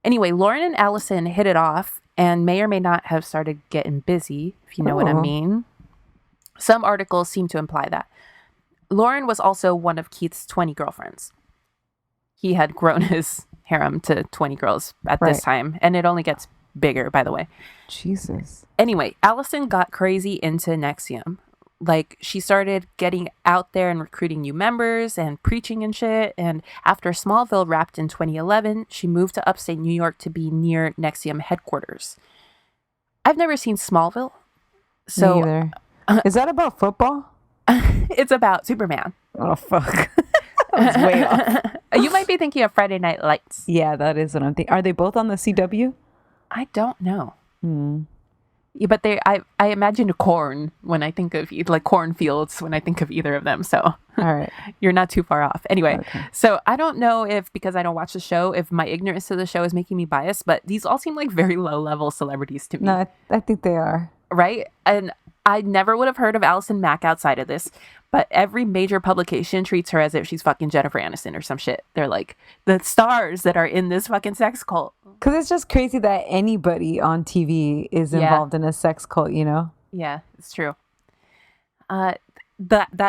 Anyway, Lauren and Allison hit it off and may or may not have started getting busy, if you know what I mean. Some articles seem to imply that. Lauren was also one of Keith's 20 girlfriends. He had grown his harem to 20 girls at this time, and it only gets bigger, by the way. Jesus. Anyway, Allison got crazy into NXIVM. Like, she started getting out there and recruiting new members and preaching and shit. And after Smallville wrapped in 2011, she moved to upstate New York to be near NXIVM headquarters. I've never seen Smallville. So, me either. Is that about football? It's about Superman. Oh, fuck. That was way off. You might be thinking of Friday Night Lights. Yeah, that is what I'm thinking. Are they both on the CW? I don't know. Yeah, but I imagine corn when I think of like cornfields when I think of either of them. So all right, you're not too far off. Anyway, okay. So I don't know if because I don't watch the show, if my ignorance of the show is making me biased, but these all seem like very low level celebrities to me. No, I think they are. Right? And I never would have heard of Allison Mack outside of this, but every major publication treats her as if she's fucking Jennifer Aniston or some shit. They're like the stars that are in this fucking sex cult. Because it's just crazy that anybody on TV is involved in a sex cult, you know? Yeah, it's true. That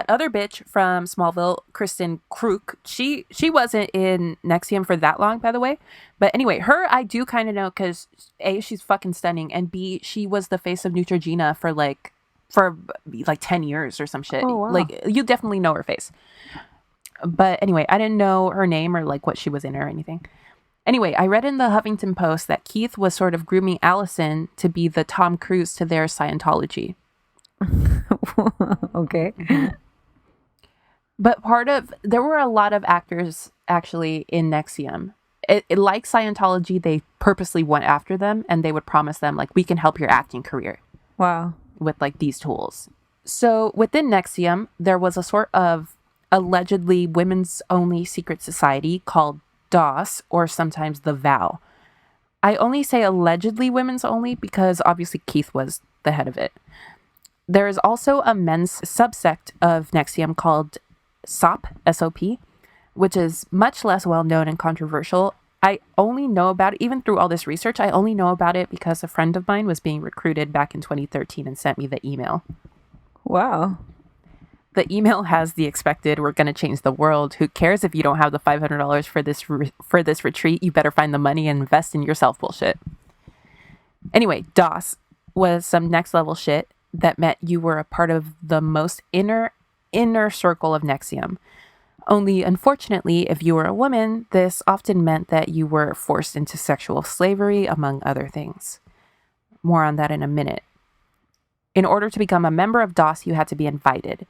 other bitch from Smallville, Kristen Kreuk, she wasn't in NXIVM for that long, by the way. But anyway, her I do kind of know because A, she's fucking stunning, and B, she was the face of Neutrogena for like 10 years or some shit. Oh, wow. Like, you definitely know her face. But anyway, I didn't know her name or like what she was in or anything. Anyway, I read in the Huffington Post that Keith was sort of grooming Allison to be the Tom Cruise to their Scientology. Okay. But there were a lot of actors actually in NXIVM. Like Scientology, they purposely went after them and they would promise them like, we can help your acting career. Wow. With like these tools. So within NXIVM, there was a sort of allegedly women's only secret society called DOS, or sometimes the Vow. I only say allegedly women's only because obviously Keith was the head of it. There is also a men's subsect of NXIVM called SOP, S-O-P, which is much less well known and controversial. I only know about it, even through all this research, I only know about it because a friend of mine was being recruited back in 2013 and sent me the email. Wow. The email has the expected, we're going to change the world. Who cares if you don't have the $500 for this retreat? You better find the money and invest in yourself bullshit. Anyway, DOS was some next level shit that meant you were a part of the most inner circle of NXIVM. Only, unfortunately, if you were a woman, this often meant that you were forced into sexual slavery, among other things. More on that in a minute. In order to become a member of DOS, you had to be invited.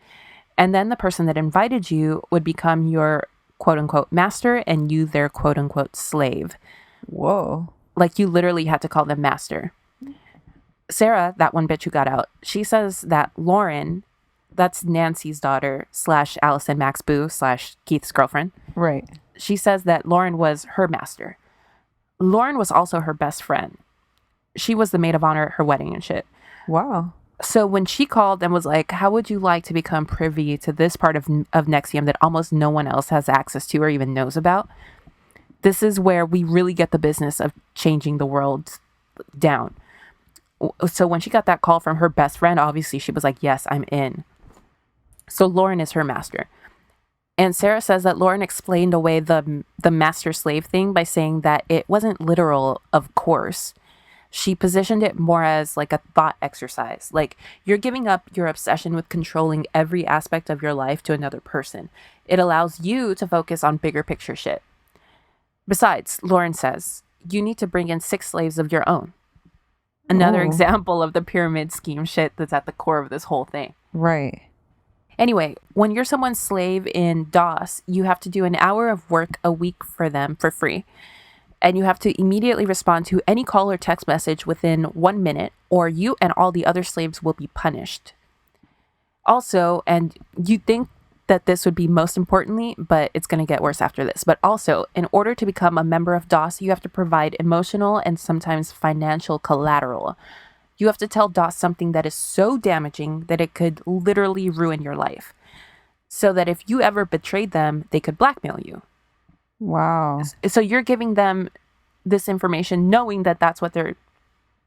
And then the person that invited you would become your quote-unquote master and you their quote-unquote slave. Whoa. Like, you literally had to call them master. Sarah, that one bitch who got out, she says that Lauren, that's Nancy's daughter / Allison Mack's boo / Keith's girlfriend. Right. She says that Lauren was her master. Lauren was also her best friend. She was the maid of honor at her wedding and shit. Wow. So when she called and was like, how would you like to become privy to this part of NXIVM that almost no one else has access to or even knows about? This is where we really get the business of changing the world down. So when she got that call from her best friend, obviously she was like, yes, I'm in. So Lauren is her master. And Sarah says that Lauren explained away the master-slave thing by saying that it wasn't literal, of course. She positioned it more as like a thought exercise. Like, you're giving up your obsession with controlling every aspect of your life to another person. It allows you to focus on bigger picture shit. Besides, Lauren says, you need to bring in 6 slaves of your own. Another example of the pyramid scheme shit that's at the core of this whole thing. Right. Anyway, when you're someone's slave in DOS, you have to do an hour of work a week for them for free. And you have to immediately respond to any call or text message within 1 minute, or you and all the other slaves will be punished. Also, and you think that this would be most importantly, but it's going to get worse after this. But also, in order to become a member of DOS, you have to provide emotional and sometimes financial collateral. You have to tell DOS something that is so damaging that it could literally ruin your life. So that if you ever betrayed them, they could blackmail you. Wow. So you're giving them this information knowing that that's what they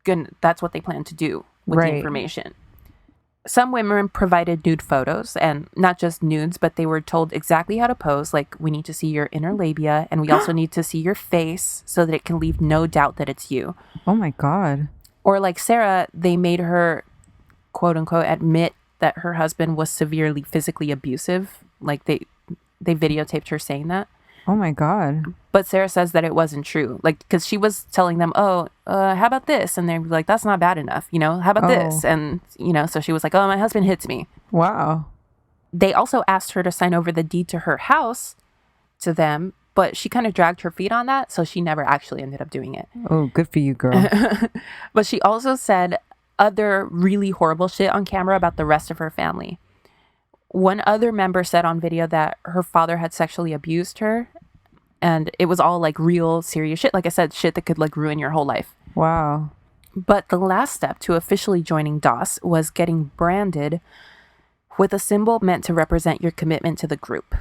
plan to do with the information. Some women provided nude photos, and not just nudes, but they were told exactly how to pose. Like, we need to see your inner labia, and we also need to see your face so that it can leave no doubt that it's you. Oh my God. Or like Sarah, they made her, quote unquote, admit that her husband was severely physically abusive. Like they videotaped her saying that. Oh my God. But Sarah says that it wasn't true. Like, because she was telling them, how about this? And they'd be like, that's not bad enough. How about this? And, so she was like, oh, my husband hits me. Wow. They also asked her to sign over the deed to her house to them, but she kind of dragged her feet on that. So she never actually ended up doing it. Oh, good for you, girl. But she also said other really horrible shit on camera about the rest of her family. One other member said on video that her father had sexually abused her, and it was all like real serious shit. Like I said, shit that could like ruin your whole life. Wow. But the last step to officially joining DOS was getting branded with a symbol meant to represent your commitment to the group.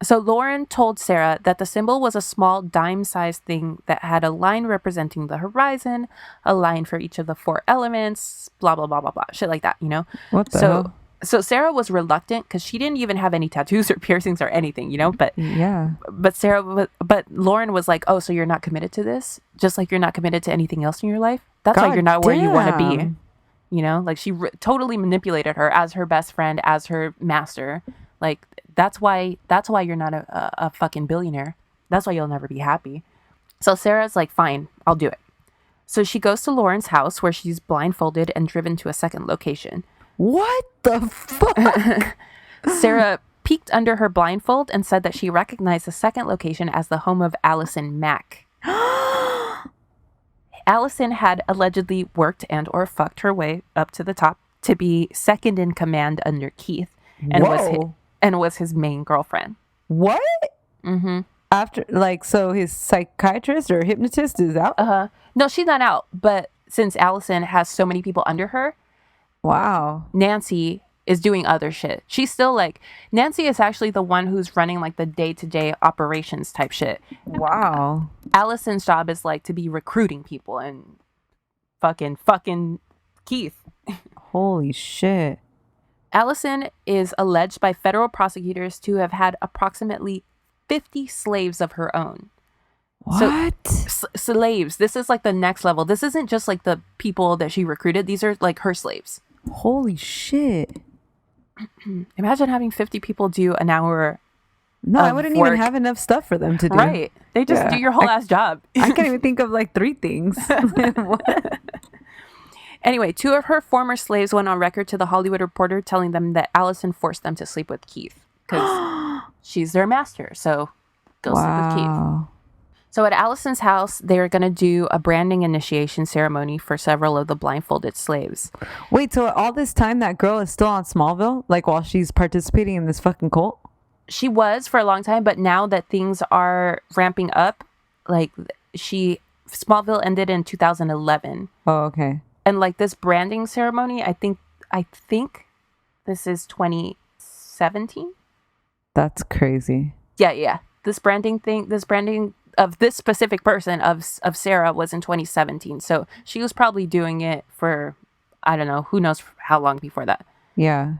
So Lauren told Sarah that the symbol was a small dime-sized thing that had a line representing the horizon, a line for each of the 4 elements, blah, blah, blah, blah, blah. Shit like that, What the hell? So Sarah was reluctant because she didn't even have any tattoos or piercings or anything, But yeah. But Lauren was like, oh, so you're not committed to this? Just like you're not committed to anything else in your life? That's why you're not where you want to be. Like she totally manipulated her as her best friend, as her master. Like that's why you're not a fucking billionaire. That's why you'll never be happy. So Sarah's like, fine, I'll do it. So she goes to Lauren's house where she's blindfolded and driven to a second location. What the fuck? Sarah peeked under her blindfold and said that she recognized the second location as the home of Allison Mack. Allison had allegedly worked and or fucked her way up to the top to be second in command under Keith and was his main girlfriend. What? Mm-hmm. After, so his psychiatrist or hypnotist is out? No, she's not out. But since Allison has so many people under her, wow, Nancy is doing other shit. She's still Nancy is actually the one who's running the day-to-day operations type shit. Wow. Allison's job is to be recruiting people and fucking Keith. Holy shit. Allison is alleged by federal prosecutors to have had approximately 50 slaves of her own. What? So, slaves. This is the next level. This isn't just the people that she recruited. These are her slaves. Holy shit. Imagine having 50 people do an hour. No, I wouldn't even have enough stuff for them to do. Right. They just do your whole ass job. I can't even think of 3 things. What? Anyway, 2 of her former slaves went on record to the Hollywood Reporter telling them that Allison forced them to sleep with Keith because she's their master. So go sleep with Keith. So at Allison's house, they were going to do a branding initiation ceremony for several of the blindfolded slaves. Wait, so all this time that girl is still on Smallville? While she's participating in this fucking cult? She was for a long time, but now that things are ramping up, Smallville ended in 2011. Oh, okay. And this branding ceremony, I think this is 2017. That's crazy. Yeah. This branding of this specific person of Sarah was in 2017. So she was probably doing it for, I don't know, who knows how long before that. Yeah.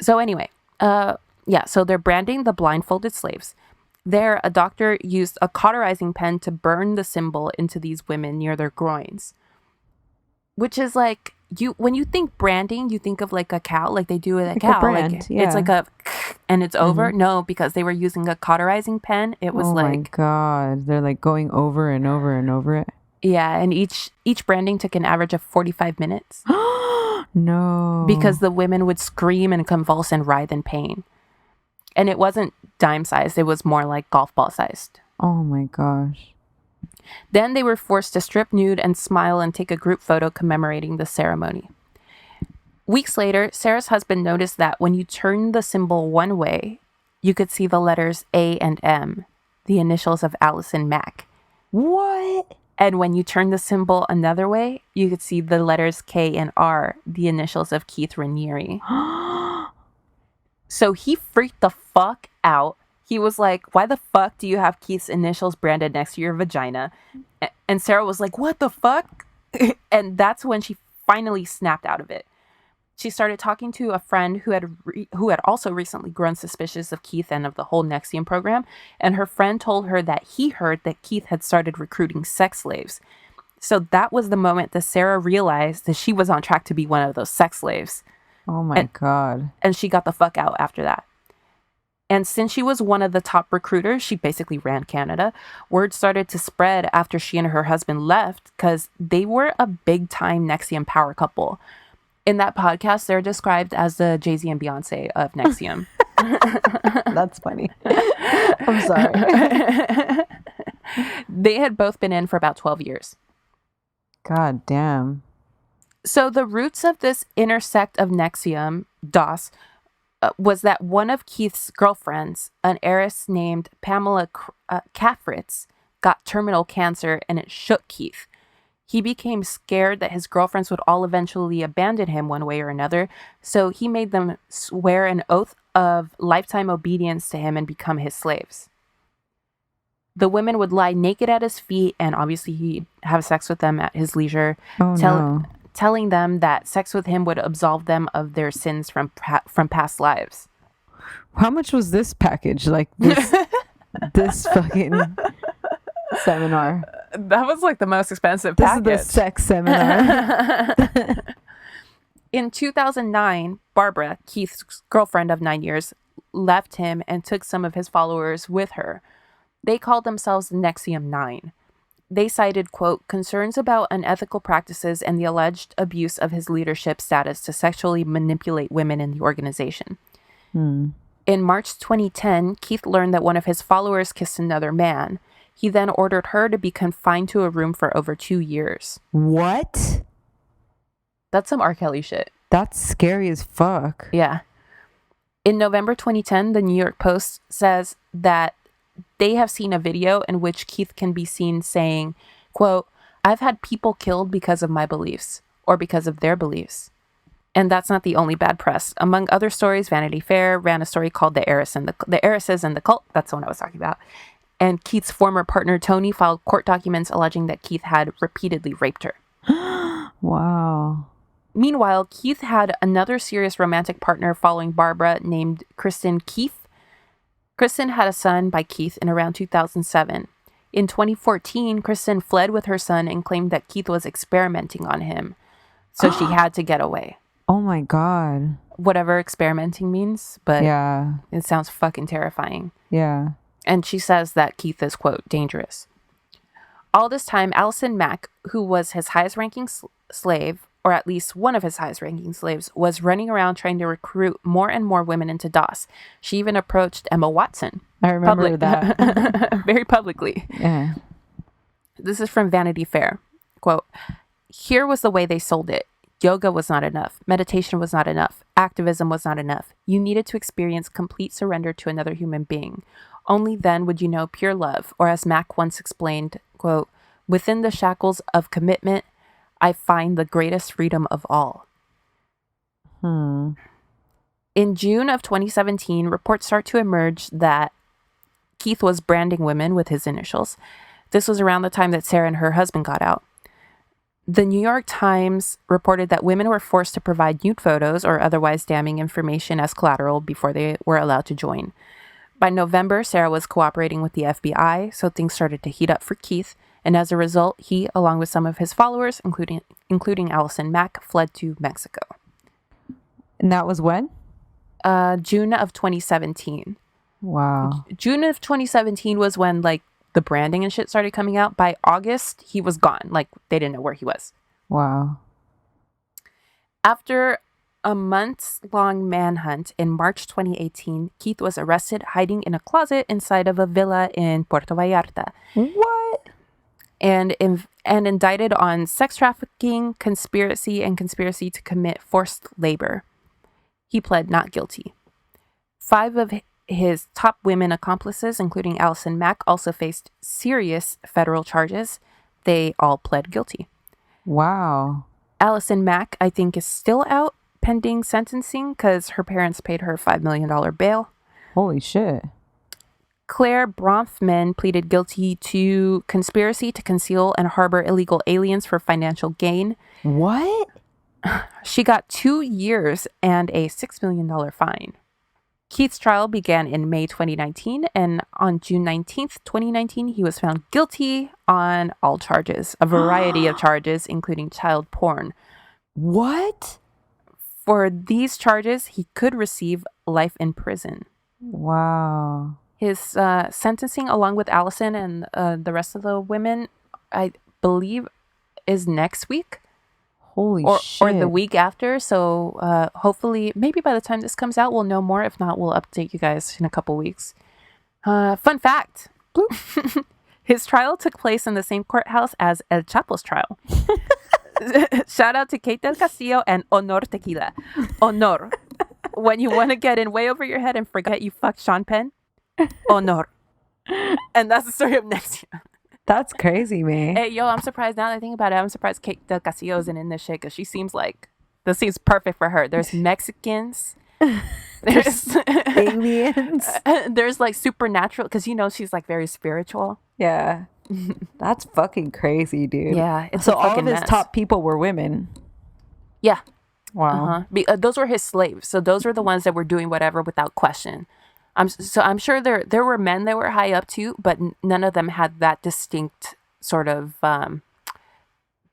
So anyway, so they're branding the blindfolded slaves. There, a doctor used a cauterizing pen to burn the symbol into these women near their groins. Which is when you think branding, you think of a cow, they do with a cow. Brand, yeah. It's and it's over? No, because they were using a cauterizing pen. It was oh like, my God, they're like going over and over and over it. yeah, and each branding took an average of 45 minutes. No. Because the women would scream and convulse and writhe in pain. And it wasn't dime sized, it was more like golf ball sized. Oh my gosh. Then they were forced to strip nude and smile and take a group photo commemorating the ceremony. Weeks later, Sarah's husband noticed that when you turned the symbol one way, you could see the letters A and M, the initials of Allison Mack. What? And when you turned the symbol another way, you could see the letters K and R, the initials of Keith Raniere. So he freaked the fuck out. He was like, why the fuck do you have Keith's initials branded next to your vagina? And Sarah was like, what the fuck? And that's when she finally snapped out of it. She started talking to a friend who had also recently grown suspicious of Keith and of the whole NXIVM program. And her friend told her that he heard that Keith had started recruiting sex slaves. So that was the moment that Sarah realized that she was on track to be one of those sex slaves. Oh my God. And she got the fuck out after that. And since she was one of the top recruiters, she basically ran Canada. Word started to spread after she and her husband left because they were a big-time NXIVM power couple. In that podcast, they're described as the Jay-Z and Beyonce of NXIVM. That's funny. I'm sorry. They had both been in for about 12 years. God damn. So the roots of this intersect of NXIVM, DOS, was that one of Keith's girlfriends, an heiress named Pamela Caffritz, got terminal cancer, and it shook Keith. He became scared that his girlfriends would all eventually abandon him one way or another, so he made them swear an oath of lifetime obedience to him and become his slaves. The women would lie naked at his feet, and obviously he'd have sex with them at his leisure, telling them that sex with him would absolve them of their sins from past lives. How much was this package? Like this, this fucking seminar? That was like the most expensive package. This is the sex seminar. In 2009, Barbara, Keith's girlfriend of 9 years, left him and took some of his followers with her. They called themselves the NXIVM 9. They cited, quote, concerns about unethical practices and the alleged abuse of his leadership status to sexually manipulate women in the organization. In March 2010, Keith learned that one of his followers kissed another man. He then ordered her to be confined to a room for over 2 years. What? That's some R. Kelly shit. That's scary as fuck. Yeah. In November 2010, the New York Post says that they have seen a video in which Keith can be seen saying, quote, I've had people killed because of my beliefs or because of their beliefs. And that's not the only bad press. Among other stories, Vanity Fair ran a story called The Heiresses and the Cult. That's the one I was talking about. And Keith's former partner, Tony, filed court documents alleging that Keith had repeatedly raped her. Wow. Meanwhile, Keith had another serious romantic partner following Barbara named Kristen Keefe. Kristen had a son by Keith in around 2007. In 2014, Kristen fled with her son and claimed that Keith was experimenting on him. So she had to get away. Oh my God. Whatever experimenting means, but yeah, it sounds fucking terrifying. Yeah. And she says that Keith is, quote, dangerous. All this time, Allison Mack, who was his highest ranking slave, or at least one of his highest ranking slaves, was running around trying to recruit more and more women into DOS. She even approached Emma Watson. I remember that. Very publicly. Yeah. This is from Vanity Fair. Quote, here was the way they sold it. Yoga was not enough. Meditation was not enough. Activism was not enough. You needed to experience complete surrender to another human being. Only then would you know pure love, or as Mack once explained, quote, within the shackles of commitment, I find the greatest freedom of all. In June of 2017, reports start to emerge that Keith was branding women with his initials. This was around the time that Sarah and her husband got out. The New York Times reported that women were forced to provide nude photos or otherwise damning information as collateral before they were allowed to join. By November, Sarah was cooperating with the FBI, so things started to heat up for Keith. And as a result, he, along with some of his followers, including Allison Mack, fled to Mexico. And that was when? June of 2017. Wow. June of 2017 was when like the branding and shit started coming out. By August, he was gone. Like they didn't know where he was. Wow. After a months-long manhunt in March 2018, Keith was arrested hiding in a closet inside of a villa in Puerto Vallarta. What? And indicted on sex trafficking, conspiracy, and conspiracy to commit forced labor. He pled not guilty. 5 of his top women accomplices, including Allison Mack, also faced serious federal charges. They all pled guilty. Wow. Allison Mack, I think, is still out pending sentencing because her parents paid her $5 million bail. Holy shit. Claire Bronfman pleaded guilty to conspiracy to conceal and harbor illegal aliens for financial gain. What? She got 2 years and a $6 million fine. Keith's trial began in May 2019, and on June 19th, 2019, he was found guilty on all charges, a variety of charges, including child porn. What? For these charges, he could receive life in prison. Wow. His sentencing, along with Allison and the rest of the women, I believe, is next week. Holy shit. Or the week after. So hopefully, maybe by the time this comes out, we'll know more. If not, we'll update you guys in a couple weeks. Fun fact. His trial took place in the same courthouse as El Chapo's trial. Shout out to Kate del Castillo and Honor Tequila. Honor. When you want to get in way over your head and forget you fucked Sean Penn. Honor. And that's the story of NXIVM. That's crazy, man. Hey, yo, I'm surprised now that I think about it. I'm surprised Kate del Castillo isn't in this shit because she seems like this seems perfect for her. There's Mexicans. There's aliens. There's like supernatural because she's like very spiritual. Yeah. That's fucking crazy, dude. Yeah. It's so a all fucking of his mess. top people were women. Yeah. Wow. Those were his slaves. So those were the ones that were doing whatever without question. I'm sure there were men that were high up too, but none of them had that distinct sort of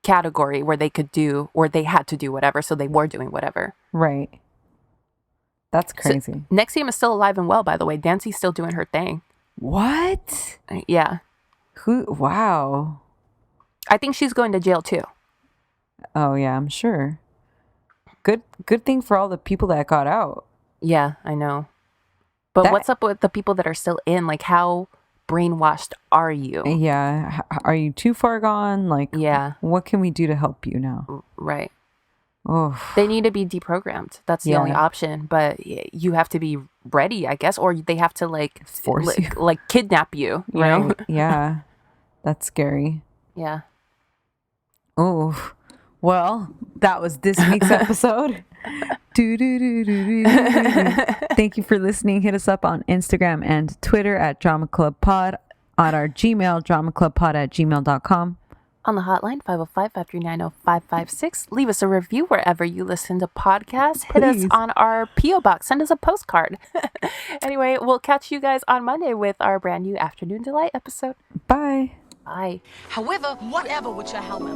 category where they could do or they had to do whatever. So they were doing whatever. Right. That's crazy. So, NXIVM is still alive and well, by the way. Dancy's still doing her thing. What? Yeah. Who? Wow. I think she's going to jail too. Oh yeah, I'm sure. Good thing for all the people that got out. Yeah, I know. But what's up with the people that are still in? Like, how brainwashed are you? Yeah. Are you too far gone? Like, yeah. What can we do to help you now? Right. Oh. They need to be deprogrammed. That's the only option. But you have to be ready, I guess, or they have to force you, like kidnap you. You know? Yeah. That's scary. Yeah. Oh. Well, that was this week's episode. Thank you for listening. Hit us up on Instagram and Twitter at Drama Club Pod, on our Gmail, dramaclubpod@gmail.com. On the hotline, 505-390-556. Leave us a review wherever you listen to podcasts. Hit us on our P.O. Box. Send us a postcard. Anyway, we'll catch you guys on Monday with our brand new Afternoon Delight episode. Bye. Bye. However, whatever with your helmet.